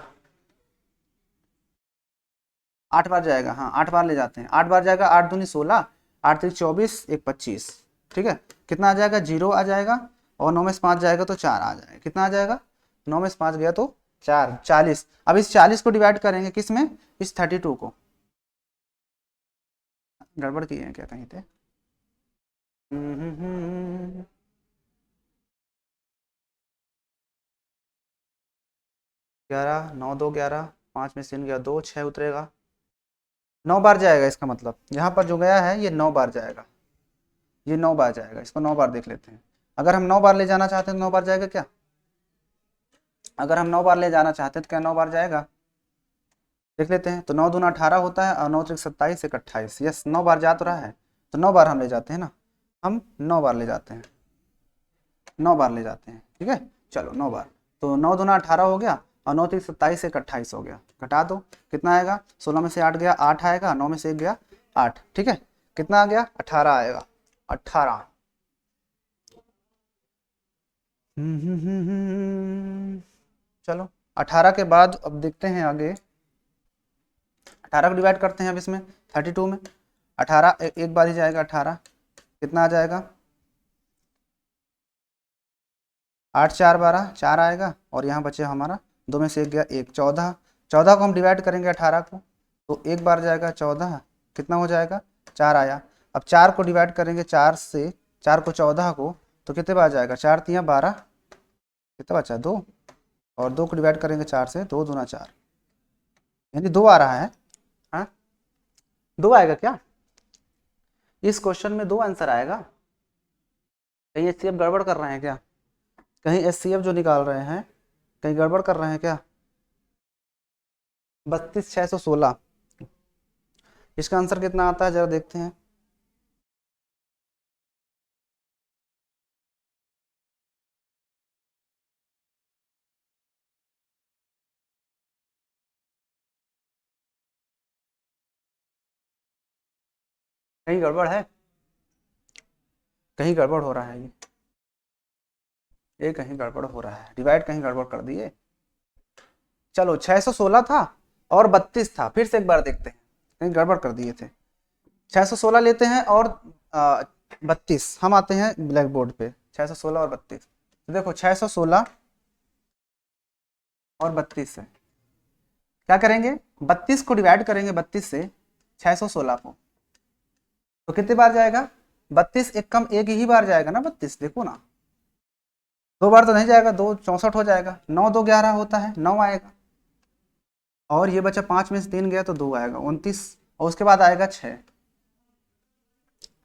8 बार जाएगा, हाँ 8 बार ले जाते हैं, 8 बार जाएगा, 8 दूनी 16, 8 3 24, 1 25, ठीक है, कितना आ जाएगा, 0 आ जाएगा, और 9 में से 5 जाएगा तो 4 आ जाएगा, कितना आ जाएगा, 9 में से 5 गया तो 4, 40। अब इस 40 को डिवाइड करेंगे किस में, इस 32 को, गड़बड़ किए हैं क्या कहीं पे, 11, 9 2 11, 5 में से 3 गया 2, 6 उतरेगा, 9 बार जाएगा, इसका मतलब यहाँ पर जो गया है ये 9 बार जाएगा, ये 9 बार जाएगा, इसको 9 बार देख लेते हैं, अगर हम 9 बार ले जाना चाहते हैं तो 9 बार जाएगा क्या, अगर हम 9 बार ले जाना चाहते हैं तो क्या 9 बार जाएगा, देख लेते हैं, तो 9 दूना 18 होता है और 9 त्रिक 27, 1 28, यस 9 बार जा तो रहा है, तो 9 बार हम ले जाते हैं ना, हम 9 बार ले जाते हैं, 9 बार ले जाते हैं, ठीक है, चलो 9 बार, तो 9 दूना 18 हो गया और 9 त्रिक 27, 1 28 हो गया, घटा दो, कितना आएगा, 16 में से 8 गया 8 आएगा, 9 में से 1 गया 8, ठीक है, कितना आ गया 18 आएगा, 18, चलो 18 के बाद अब देखते हैं आगे, 18 को डिवाइड करते हैं अब इसमें 32 में, 18 एक बार ही जाएगा, 18 कितना आ जाएगा, 8 4 12, 4 आएगा, और यहाँ बचे हमारा 2 में से 1 गया 1, 14, 14 को हम डिवाइड करेंगे 18 को, तो एक बार जाएगा 14, कितना हो जाएगा 4 आया, अब 4 को डिवाइड करेंगे 4 से, 4 को 14 को, तो कितने बार जाएगा, 4 3 12, कितना बचा 2, और 2 को डिवाइड करेंगे 4 से, 2 दूना 4, यानी 2 आ रहा है, हाँ 2 आएगा क्या, इस क्वेश्चन में 2 आंसर आएगा, कहीं एचसीएफ गड़बड़ कर रहे हैं क्या, कहीं एचसीएफ जो निकाल रहे हैं कहीं गड़बड़ कर रहे हैं क्या, 32 616, इसका आंसर कितना आता है जरा देखते हैं, कहीं गड़बड़ है, कहीं गड़बड़ हो रहा है, ये कहीं गड़बड़ हो रहा है, डिवाइड कहीं गड़बड़ कर दिए। चलो 616 था और 32 था, फिर से एक बार देखते हैं, कहीं गड़बड़ कर दिए थे। 616 लेते हैं और 32, हम आते हैं ब्लैक बोर्ड पे, 616 और 32। तो देखो 616 और 32 से क्या करेंगे, 32 को डिवाइड करेंगे 32 से 616 को, तो कितने बार जाएगा, 32 एक कम एक ही बार जाएगा ना, 32 देखो ना, 2 बार तो नहीं जाएगा, 2 64 हो जाएगा, 9 2 11 होता है, 9 आएगा, और ये बचा 5 में से 3 गया तो 2 आएगा, 29, और उसके बाद आएगा 6।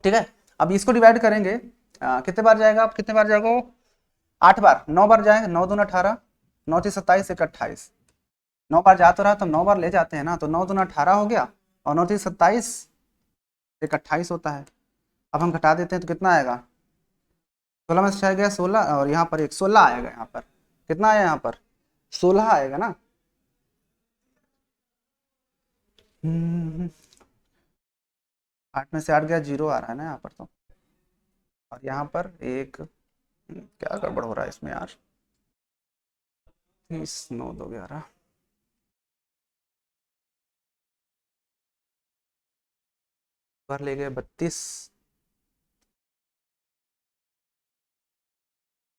ठीक है, अब इसको डिवाइड करेंगे, कितने बार जाएगा, अब कितने बार जाएगा वो, 8 बार, 9 बार जाएगा, 9 दूना 18, 9 3 27 1 28, 9 बार जा तो रहा तो 9 बार ले जाते हैं ना, तो 9 दूना 18 हो गया, और 9 3 27 1 28 होता है। अब हम घटा देते हैं तो कितना आएगा, 16 में से 6 गया 16, और यहाँ पर एक 16 आएगा, यहाँ पर कितना आया, यहाँ पर 16 आएगा ना। 8 में से 8 गया, 0 आ रहा है ना यहाँ पर, तो और यहाँ पर एक, क्या गड़बड़ हो रहा है इसमें यार, 30 9 2 11, बार ले गए 32,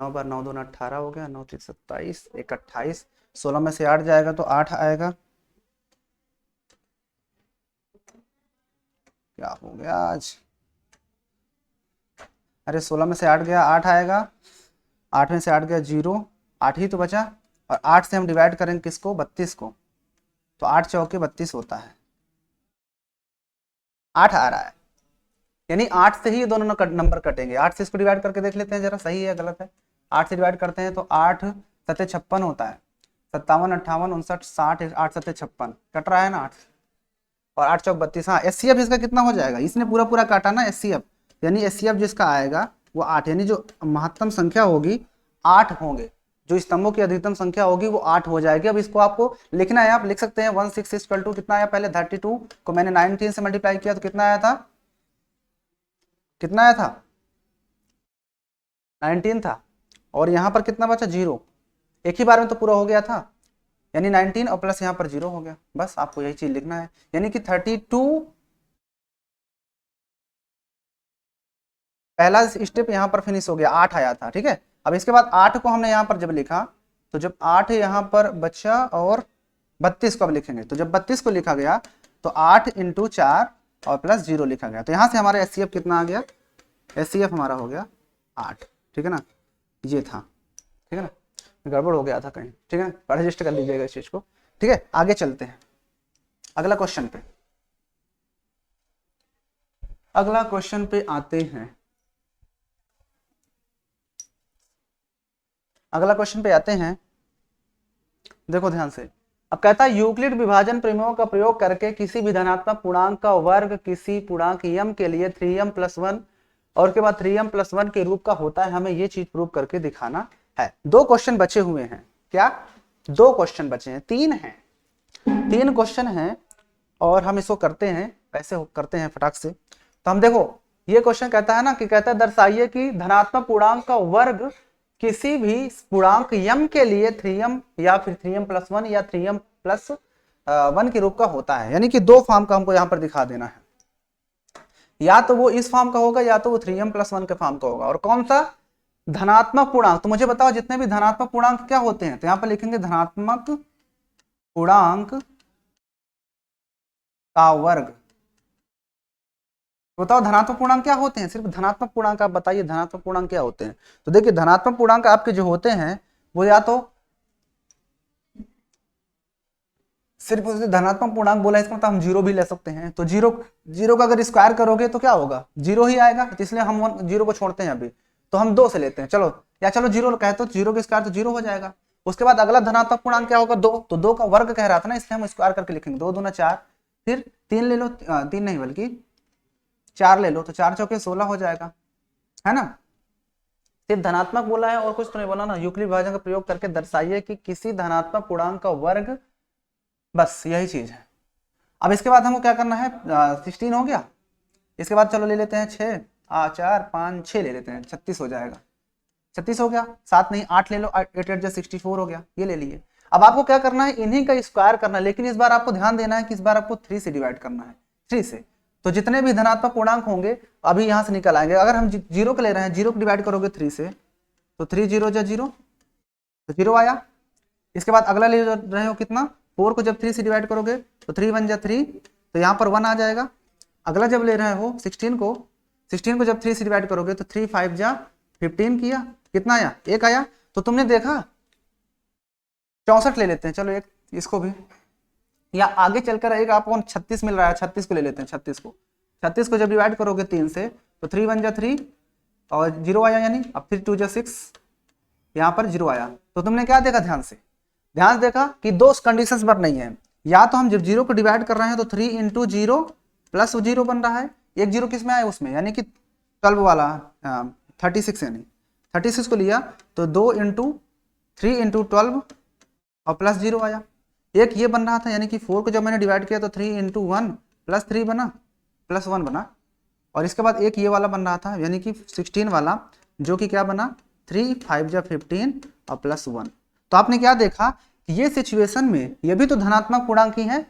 9 बार 9 2 18 हो गया, 9 3 27 1 28, 16 में से 8 जाएगा तो 8 आएगा, क्या हो गया आज, अरे 16 में से 8 गया 8 आएगा, 8 में से 8 गया 0, 8 ही तो बचा, और 8 से हम डिवाइड करेंगे किसको, 32 को, तो 8 चौके 32 होता है, 8 आ रहा है, यानी 8 से ही दोनों नंबर कटेंगे। 8 से इसको डिवाइड करके देख लेते हैं जरा, सही है गलत है। 8 से डिवाइड करते हैं तो 8 सत्ते 56 होता है, 57 58 59 60, 8 सत्ते 56 कट रहा है ना 8, और 8 चौक 32। हाँ, एचसीएफ इसका कितना हो जाएगा, इसने पूरा पूरा काटा ना एचसीएफ, यानी एचसीएफ जिसका आएगा वो 8, यानी जो महत्तम संख्या होगी 8 होंगे, जो स्तंभों की अधिकतम संख्या होगी वो 8 हो जाएगी। अब इसको आपको लिखना है, आप लिख सकते हैं 16 इक्वल टू कितना आया, पहले 32 को मैंने 19 से मल्टीप्लाई किया तो कितना आया था, कितना आया था 19 था, और यहाँ पर कितना बचा 0, एक ही बार में तो पूरा हो गया था, यानी 19 और प्लस यहाँ पर 0 हो गया, बस आपको यही चीज लिखना है, यानी कि 32 पहला स्टेप यहाँ पर फिनिश हो गया, 8 आया था। ठीक है, अब इसके बाद 8 को हमने यहाँ पर जब लिखा, तो जब 8 यहाँ पर बचा और 32 को अब लिखेंगे, तो जब 32 को लिखा गया तो 8 इंटू 4 और प्लस 0 लिखा गया, तो यहाँ से हमारा एचसीएफ कितना आ गया, एचसीएफ हमारा हो गया 8। ठीक है ना, ये था, ठीक है ना, गड़बड़ हो गया था कहीं, ठीक है, रजिस्टर कर लीजिएगा इस चीज को। ठीक है, आगे चलते हैं अगला क्वेश्चन पे, अगला क्वेश्चन पे आते हैं, अगला क्वेश्चन पे आते हैं, देखो ध्यान से। अब कहता है यूक्लिड विभाजन प्रमेयों का प्रयोग करके किसी भी धनात्मक पूर्णांक का वर्ग किसी पूर्णांक m के लिए 3m+1 और के बाद 3m+1 के रूप का होता है, हमें ये चीज प्रूव करके दिखाना है। 2 क्वेश्चन बचे हुए हैं, क्या 2 क्वेश्चन बचे हैं, 3 हैं, 3 क्वेश्चन हैं, और हम इसको करते हैं, ऐसे करते हैं फटाक से। तो हम देखो, ये क्वेश्चन कहता है ना कि कहता है दर्शाइए कि धनात्मक पूर्णांक का वर्ग किसी भी पूर्णांक m के लिए 3m या फिर 3m+1 या 3m+1 के रूप का होता है, यानी कि 2 फॉर्म का हमको यहाँ पर दिखा देना है, या तो वो इस फॉर्म का होगा या तो वो 3m+1 के फॉर्म का होगा। और कौन सा धनात्मक पूर्णांक, तो मुझे बताओ जितने भी धनात्मक पूर्णांक क्या होते हैं, तो यहाँ पर लिखेंगे धनात्मक पूर्णांक का वर्ग। बताओ धनात्मक पूर्णांक क्या होते हैं, सिर्फ धनात्मक पूर्णांक आप बताइए, धनात्मक पूर्णांक क्या होते हैं। तो देखिए धनात्मक पूर्णांक आपके जो होते हैं वो या तो सिर्फ उसे धनात्मक पूर्णांक बोला, इसका मतलब हम 0 भी ले सकते हैं, तो 0 का अगर स्क्वायर करोगे तो क्या होगा, 0 ही आएगा, तो इसलिए हम 0 को छोड़ते हैं अभी, तो हम 2 से लेते हैं, चलो या चलो 0 कहते हो, 0 के स्क्वायर तो 0 हो जाएगा। उसके बाद अगला धनात्मक पूर्णांक क्या होगा 2, तो 2 का वर्ग कह रहा था ना, इसलिए हम स्क्वायर करके लिखेंगे, 2 दूना 4, फिर 3 ले लो, 3 नहीं बल्कि 4 ले लो, तो 4 चौके 16 हो जाएगा, है ना। सिर्फ धनात्मक बोला है और कुछ तो नहीं बोला ना। यूक्लिड विभाजन का प्रयोग करके दर्शाइए कि किसी धनात्मक पूर्णांक का वर्ग, बस यही चीज है। अब इसके बाद हमको क्या करना है, 16 हो गया, इसके बाद चलो ले लेते हैं 6, 4 5 6 ले लेते हैं, 36 हो जाएगा। 36 हो गया, 7 नहीं 8 ले लो, 8 8 64 हो गया, ये ले लिए। अब आपको क्या करना है, इन्हीं का स्क्वायर करना है, लेकिन इस बार आपको ध्यान देना है कि इस बार आपको 3 से डिवाइड करना है, 3 से। तो जितने भी धनात्मक पूर्णांक होंगे अभी यहाँ से निकल आएंगे। अगर हम जीरो को ले रहे हैं, जीरो को डिवाइड करोगे 3 से तो 3 0 जा 0, तो 0 आया। इसके बाद अगला ले रहे हो कितना, 4 को जब 3 से डिवाइड करोगे तो 3 1 जा 3, तो यहाँ पर 1 आ जाएगा। अगला जब ले रहे हो 16 को जब 3 से डिवाइड करोगे तो 3 5 जा 15 किया, कितना आया, 1 आया। तो तुमने देखा 64 ले लेते हैं, चलो एक इसको भी, या आगे चलकर एक आपको 36 मिल रहा है, 36 को ले लेते हैं। 36 को जब डिवाइड करोगे 3 से तो 3 1 जा 3 और 0 आया, यानी अब फिर 2 जा 6, यहाँ पर 0 आया। तो तुमने क्या देखा, ध्यान से देखा कि दो कंडीशंस पर नहीं है, या तो हम जब 0 को डिवाइड कर रहे हैं तो 3 × 0 प्लस 0 बन रहा है, एक 0 किस में आया उसमें, यानी कि 12 वाला 36, यानी 36 को लिया तो 2 × 3 × 12 और प्लस 0 आया। एक ये बन रहा था, यानी कि 4 को जब मैंने डिवाइड किया तो 3 × 1 प्लस 3 बना, प्लस 1 बना। और इसके बाद एक ये वाला बन रहा था, यानी कि 16 वाला, जो कि क्या बना, 3 5 जा 15 और प्लस 1। तो आपने क्या देखा कि ये सिचुएशन में ये भी तो धनात्मक पूर्णांक ही है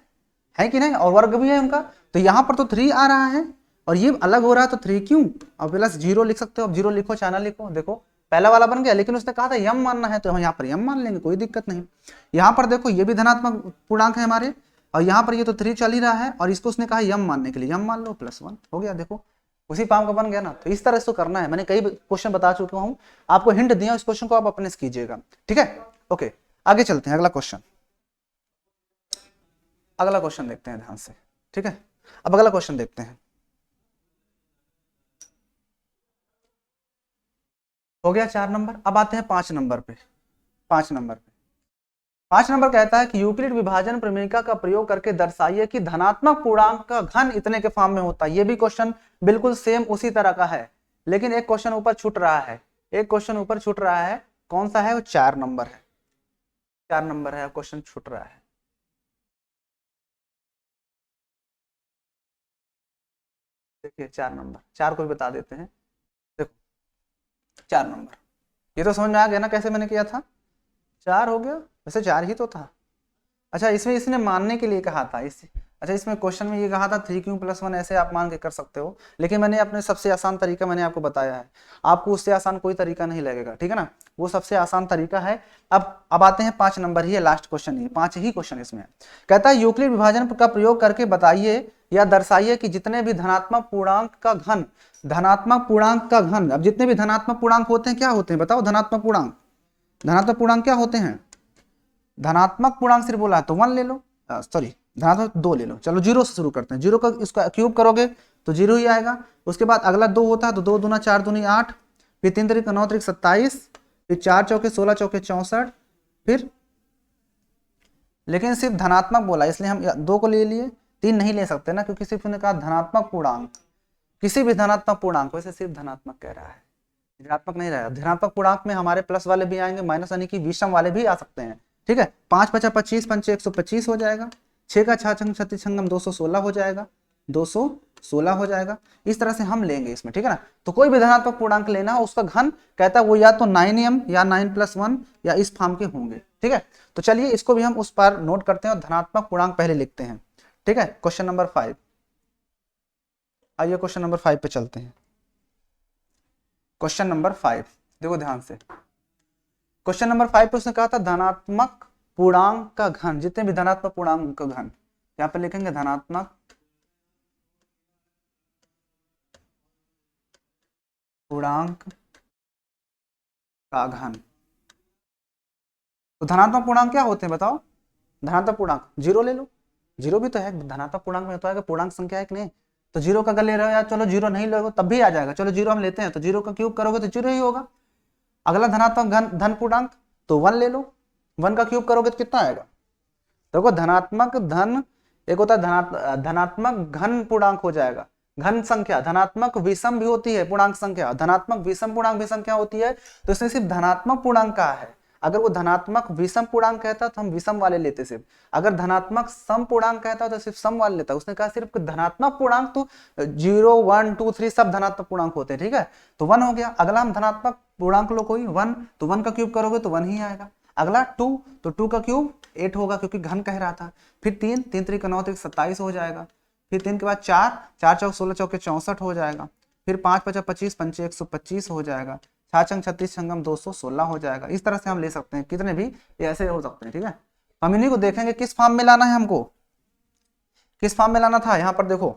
कि नहीं, और वर्ग भी है उनका। तो यहाँ पर तो 3 आ रहा है और ये अलग हो रहा है, तो 3 क्यों, और प्लस 0 लिख सकते हो। अब 0 लिखो चाहे ना लिखो, देखो पहला वाला बन गया, लेकिन उसने कहा था यम मानना है, तो हम यहाँ पर यम मान लेंगे, कोई दिक्कत नहीं। यहाँ पर देखो ये भी धनात्मक पूर्णांक है हमारे, और यहाँ पर ये तो 3 चल ही रहा है, और इसको उसने कहा यम मानने के लिए, यम मान लो, प्लस 1 हो गया। देखो उसी काम का बन गया ना। तो इस तरह से करना है, मैंने कई क्वेश्चन बता चुका हूँ, आपको हिंट दिया, इस क्वेश्चन को आप अपने से कीजिएगा, ठीक है। ओके, आगे चलते हैं, अगला क्वेश्चन देखते हैं ध्यान से, ठीक है। अब अगला क्वेश्चन देखते हैं, हो गया 4 नंबर। अब आते हैं 5 नंबर पे। 5 नंबर कहता है कि यूक्लिड विभाजन प्रमेयिका का प्रयोग करके दर्शाइए कि धनात्मक पूर्णांक का घन इतने के फॉर्म में होता है। ये भी क्वेश्चन बिल्कुल सेम उसी तरह का है, लेकिन एक क्वेश्चन ऊपर छूट रहा है, कौन सा है वो, 4 नंबर है। 4 नंबर है, क्वेश्चन छूट रहा है। देखिए 4 नंबर, 4 को भी बता देते हैं। देखो 4 नंबर, ये तो समझ में आ गया ना कैसे मैंने किया था, 4 हो गया, वैसे 4 ही तो था। अच्छा, इसमें इसने मानने के लिए कहा था, अच्छा इसमें क्वेश्चन में ये कहा था 3q + 1, ऐसे आप मान के कर सकते हो, लेकिन मैंने अपने सबसे आसान तरीका मैंने आपको बताया है, आपको उससे आसान कोई तरीका नहीं लगेगा, ठीक है ना, वो सबसे आसान तरीका है। अब आते हैं 5 नंबर ही है, लास्ट क्वेश्चन, ये 5 ही क्वेश्चन इसमें है। कहता है यूक्लिड विभाजन का प्रयोग करके बताइए या दर्शाइए कि जितने भी धनात्मक पूर्णांक का घन, अब जितने भी धनात्मक पूर्णांक होते हैं क्या होते हैं बताओ, धनात्मक पूर्णांक क्या होते हैं, धनात्मक पूर्णांक सिर्फ बोला है तो 1 ले लो, सॉरी धनात्मक 2 ले लो। चलो 0 से शुरू करते हैं, 0 का इसका क्यूब करोगे तो 0 ही आएगा। उसके बाद अगला 2 होता है तो 2 दूना 4 दूनी 8, फिर 3 3 9 3 27, फिर 4 चौके 16 चौके 64, फिर लेकिन सिर्फ धनात्मक बोला इसलिए हम 2 को ले लिए, 3 नहीं ले सकते ना, क्योंकि सिर्फ उन्होंने कहा धनात्मक पूर्णांक, किसी भी धनात्मक पूर्णांक, वैसे सिर्फ धनात्मक कह रहा है, ऋणात्मक नहीं रहा। धनात्मक पूर्णांक में हमारे प्लस वाले भी आएंगे, माइनस यानी कि विषम वाले भी आ सकते हैं, ठीक है। 5 5 25 5 125 हो जाएगा, 6 का 6 छंग 36 छंगम 216 हो जाएगा, 216 हो जाएगा। इस तरह से हम लेंगे इसमें, ठीक है ना। तो कोई भी धनात्मक पूर्णांक लेना हो उसका घन कहता है वो या तो 9m या 9 + 1 या इस फॉर्म के होंगे, ठीक है। तो चलिए इसको भी हम उस पर नोट करते हैं और धनात्मक पूर्णांक पहले लिखते हैं, ठीक है। क्वेश्चन नंबर 5, आइए क्वेश्चन नंबर 5 पे चलते हैं। क्वेश्चन नंबर 5 देखो ध्यान से, क्वेश्चन नंबर 5 पे उसने कहा था धनात्मक पूर्णांक का घन, जितने भी धनात्मक पूर्णांक का घन, यहाँ पे लिखेंगे धनात्मक पूर्णांक का घन। तो धनात्मक पूर्णांक क्या होते हैं बताओ, धनात्मक पूर्णांक 0 ले लो, 0 भी तो है धनात्मक पूर्णांक में, तो है पूर्णांक संख्या है कि नहीं। तो 0 का अगर ले रहे हो या चलो 0 नहीं लोगे तब भी आ जाएगा, चलो 0 हम लेते हैं, तो 0 का क्यूब करोगे तो 0 ही होगा। अगला धनात्मक धन पूर्णांक तो 1 ले लो, 1 का क्यूब करोगे तो कितना आएगा, देखो धनात्मक धन एक होता है धनात्मक घन पूर्णांक हो जाएगा, घन संख्या। धनात्मक विषम भी होती है पूर्णांक संख्या, धनात्मक विषम पूर्णांक भी संख्या होती है, तो इसने सिर्फ धनात्मक पूर्णांक कहा है। अगर वो धनात्मक विषम पूर्णांक कहता तो हम विषम वाले लेते सिर्फ, अगर धनात्मक सम पूर्णांक कहता तो सिर्फ सम वाले लेता। उसने कहा सिर्फ धनात्मक पूर्णांक तो 0 1 2 3 सब धनात्मक पूर्णांक होते हैं, ठीक है। तो 1 हो गया। अगला हम धनात्मक पूर्णांक लो कोई 1, तो 1 का क्यूब करोगे तो 1 ही आएगा। अगला 2, तो 2 का क्यूब 8 होगा क्योंकि घन कह रहा था। फिर 3, 3 3 का 9 3 27 हो जाएगा। फिर 3 के बाद 4, 4 चौक 16 चौके 64 हो जाएगा। फिर 5 5 25 पंचे 125 हो जाएगा। 6 छंग 36 छंगम 216 हो जाएगा। इस तरह से हम ले सकते हैं, कितने भी ये ऐसे हो सकते हैं, ठीक है। हम इन्हीं को देखेंगे किस फॉर्म में लाना है हमको, किस फॉर्म में लाना था। यहाँ पर देखो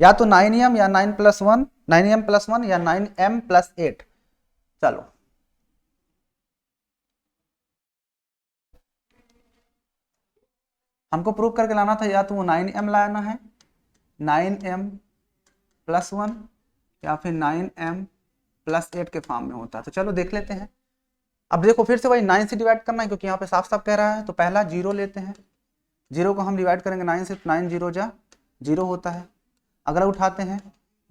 या तो 9m या 9+1, 9m+1 या 9m+8। चलो हमको प्रूव करके लाना था, या तो वो 9m लाना है 9m+1 या फिर 9m+8 के फॉर्म में होता है। तो चलो देख लेते हैं। अब देखो फिर से वही 9 से डिवाइड करना है क्योंकि यहाँ पे साफ साफ कह रहा है। तो पहला 0 लेते हैं, 0 को हम डिवाइड करेंगे 9 से, 9 0 जा 0 होता है। अगला उठाते हैं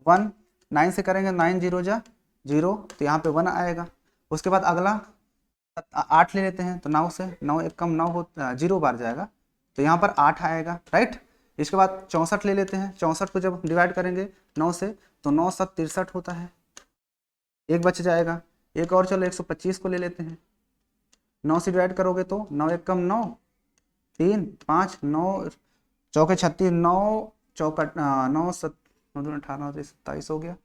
1, 9 से करेंगे 9 0 जा 0, तो यहाँ पे 1 आएगा। उसके बाद अगला 8 ले लेते हैं, तो 9 से 9 एक कम 9 हो 0 बार जाएगा, तो यहाँ पर 8 आएगा, राइट। इसके बाद 64 ले लेते हैं, 64 को जब डिवाइड करेंगे 9 से तो 9 7 63 होता है, एक बच जाएगा। एक और चलो 125 को ले लेते हैं, 9 से डिवाइड करोगे तो 9 एक कम 9 3 5 9 चौके 36, 9 चौकट 9 7 18 27 हो गया।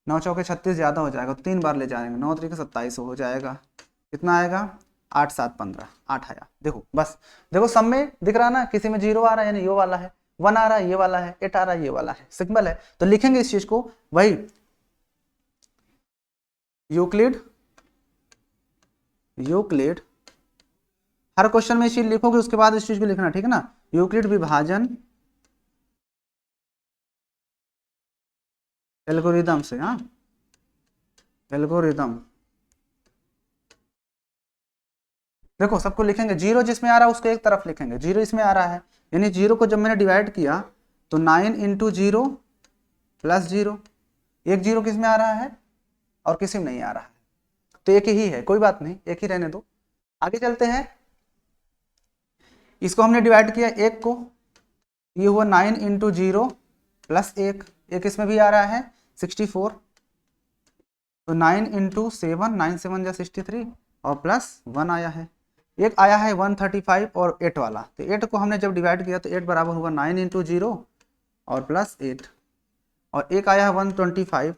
9 चौके 36 ज़्यादा हो जाएगा तो 3 बार ले जाएंगे, 9 3 27 हो जाएगा। कितना आएगा 8 7 15, 8 आया। देखो बस देखो सब में दिख रहा ना, किसी में 0 आ रहा है यानी ये वाला है, 1 आ रहा है ये वाला है, 8 आ रहा है ये वाला है, सिंपल है। तो लिखेंगे इस चीज को वही यूक्लिड हर क्वेश्चन में इस चीज लिखोगे उसके बाद इस चीज को लिखना, ठीक है ना। यूक्लिड विभाजन एल्गोरिदम से, हाँ एल्गोरिदम। देखो सबको लिखेंगे, 0 जिसमें आ रहा है उसको एक तरफ लिखेंगे, 0 इसमें आ रहा है यानी 0 को जब मैंने डिवाइड किया तो 9 × 0 + 0, एक 0 किस में आ रहा है और किसी में नहीं आ रहा है, तो एक ही है, कोई बात नहीं एक ही रहने दो। आगे चलते हैं, इसको हमने डिवाइड किया एक को, ये हुआ 9 × 0 + 1, एक इसमें भी आ रहा है 64, तो 9 × 7, 9 7 जा 63 और +1 आया है। एक आया है 135 और 8 वाला, तो 8 को हमने जब डिवाइड किया तो 8 बराबर हुआ 9 × 0 और +8, और एक आया है 125,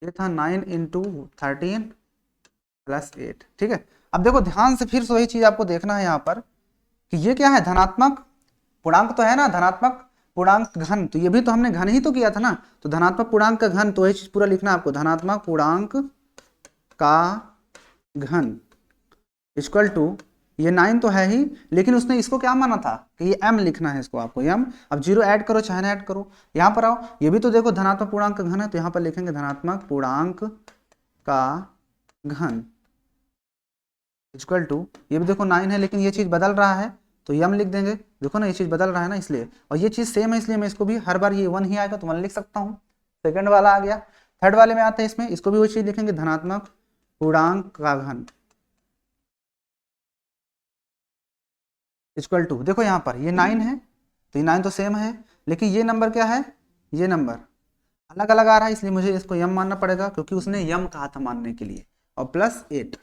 ये था 9 × 13 + 8, ठीक है। अब देखो ध्यान से फिर से वही चीज आपको देखना है यहाँ पर कि ये क्या है, धनात्मक पूर्णांक तो है ना, धनात्मक पूर्णांक घन, तो ये भी तो हमने घन ही तो किया था ना। तो धनात्मक पूर्णांक का घन, तो ये चीज पूरा लिखना है आपको, धनात्मक पूर्णांक का घन इक्वल टू, ये 9 तो है ही लेकिन उसने इसको क्या माना था कि ये m लिखना है इसको आपको m। अब 0 ऐड करो चाहे ना ऐड करो, यहाँ पर आओ, ये भी तो देखो धनात्मक पूर्णांक का घन है, तो यहाँ पर लिखेंगे धनात्मक पूर्णांक का घन इक्वल टू, ये भी देखो 9 है लेकिन ये चीज बदल रहा है तो m लिख देंगे, देखो ना ये चीज बदल रहा है ना इसलिए, और ये चीज सेम है इसलिए मैं इसको भी हर बार ये 1 ही आएगा तो 1 लिख सकता हूँ। सेकंड वाला आ गया, थर्ड वाले में आते हैं, इसमें इसको भी वही चीज लिखेंगे, धनात्मक पूर्णांक का घन इक्वल टू, देखो यहाँ पर ये 9 है तो ये 9 तो सेम है, लेकिन ये नंबर क्या है, ये नंबर अलग अलग आ रहा है इसलिए मुझे इसको यम मानना पड़ेगा क्योंकि उसने यम कहा था मानने के लिए, और +8।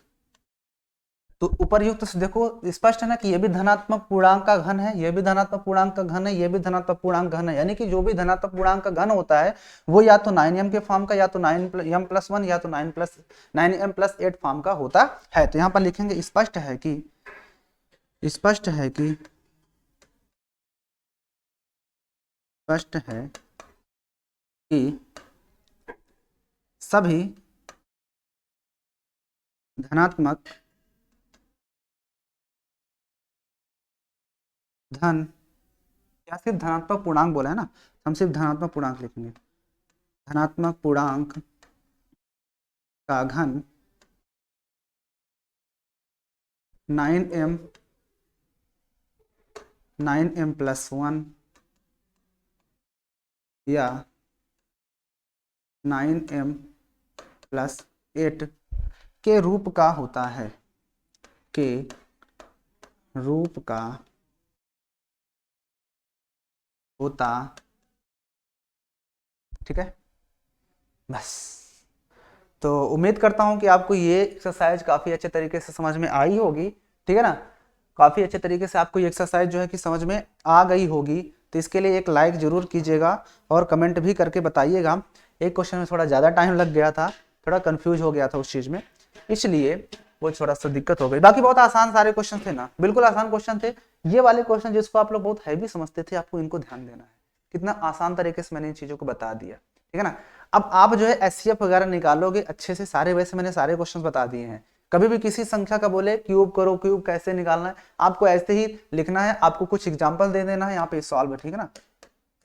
तो उपर्युक्त से देखो स्पष्ट है ना कि ये भी धनात्मक पूर्णांक का घन है, ये भी धनात्मक पूर्णांक का घन है, ये भी धनात्मक पूर्णांक घन है, यानी कि जो भी धनात्मक पूर्णांक का घन होता है वो या तो 9m के फॉर्म का, या तो 9m+1 या तो 9m+8 फॉर्म का होता है। तो यहाँ पर लिखेंगे स्पष्ट है कि स्पष्ट है कि सभी धनात्मक धन, या सिर्फ धनात्मक पूर्णांक बोला है ना, हम सिर्फ धनात्मक पूर्णांक लिखेंगे, धनात्मक पूर्णांक का घन 9m+1 या 9m+8 के रूप का होता है, के रूप का होता, ठीक है। बस, तो उम्मीद करता हूं कि आपको ये एक्सरसाइज काफ़ी अच्छे तरीके से समझ में आई होगी, ठीक है ना। काफ़ी अच्छे तरीके से आपको ये एक्सरसाइज जो है कि समझ में आ गई होगी। तो इसके लिए एक लाइक ज़रूर कीजिएगा और कमेंट भी करके बताइएगा। एक क्वेश्चन में थोड़ा ज़्यादा टाइम लग गया था, थोड़ा कन्फ्यूज हो गया था उस चीज़ में, इसलिए वो थोड़ा सा दिक्कत हो गई। बाकी बहुत आसान सारे क्वेश्चन थे ना, बिल्कुल आसान क्वेश्चन थे। ये वाले क्वेश्चन जिसको आप लोग बहुत हैवी समझते थे, आपको इनको ध्यान देना है। कितना आसान तरीके से मैंने इन चीज़ों को बता दिया, ठीक है ना। अब आप जो है एचसीएफ वगैरह निकालोगे अच्छे से सारे, वैसे मैंने सारे क्वेश्चन बता दिए हैं। कभी भी किसी संख्या का बोले क्यूब करो, क्यूब कैसे निकालना है, आपको ऐसे ही लिखना है, आपको कुछ एग्जांपल दे देना है, यहाँ पे सॉल्व, ठीक है ना।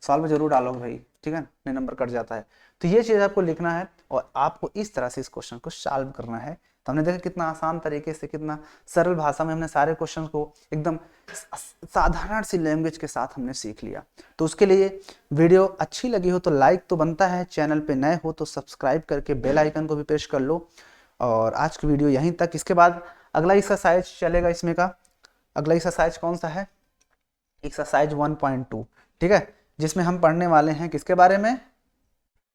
सॉल्व जरूर डालोगे भाई, ठीक है, नहीं नंबर कट जाता है। तो ये चीज़ आपको लिखना है और आपको इस तरह से इस क्वेश्चन को सॉल्व करना है। तो हमने देखा कितना आसान तरीके से, कितना सरल भाषा में हमने सारे क्वेश्चन को एकदम साधारण सी लैंग्वेज के साथ हमने सीख लिया। तो उसके लिए वीडियो अच्छी लगी हो तो लाइक तो बनता है, चैनल पे नए हो तो सब्सक्राइब करके बेल आइकन को भी प्रेस कर लो। और आज की वीडियो यहीं तक। इसके बाद अगला एक्सरसाइज चलेगा इसमें का, अगला एक्सरसाइज कौन सा है, एक्सरसाइज 1.2, ठीक है, जिसमें हम पढ़ने वाले हैं किसके बारे में,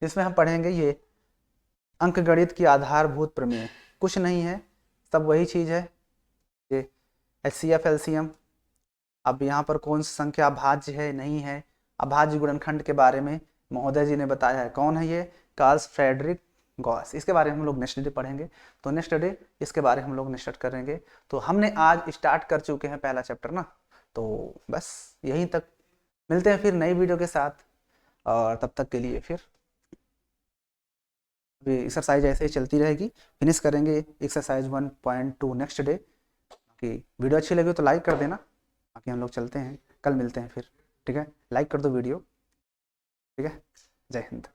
जिसमें हम पढ़ेंगे ये अंकगणित की आधारभूत प्रमेय। कुछ नहीं है, सब वही चीज़ है, ये एचसीएफ एलसीएम। अब यहाँ पर कौन सी संख्या अभाज्य है नहीं है, अभाज्य गुणनखंड के बारे में महोदय जी ने बताया है। कौन है ये, कार्ल फ्रेडरिक गॉस। इसके बारे में हम लोग नेक्स्ट डे पढ़ेंगे। तो नेक्स्ट डे इसके बारे में हम लोग नेक्स्ट करेंगे। तो हमने आज स्टार्ट कर चुके हैं पहला चैप्टर ना। तो बस यहीं तक, मिलते हैं फिर नई वीडियो के साथ। और तब तक के लिए फिर अभी एक्सरसाइज ऐसे ही चलती रहेगी, फिनिश करेंगे एक्सरसाइज 1.2 नेक्स्ट डे। कि वीडियो अच्छी लगी तो लाइक कर देना। बाकी हम लोग चलते हैं, कल मिलते हैं फिर, ठीक है। लाइक कर दो वीडियो, ठीक है। जय हिंद।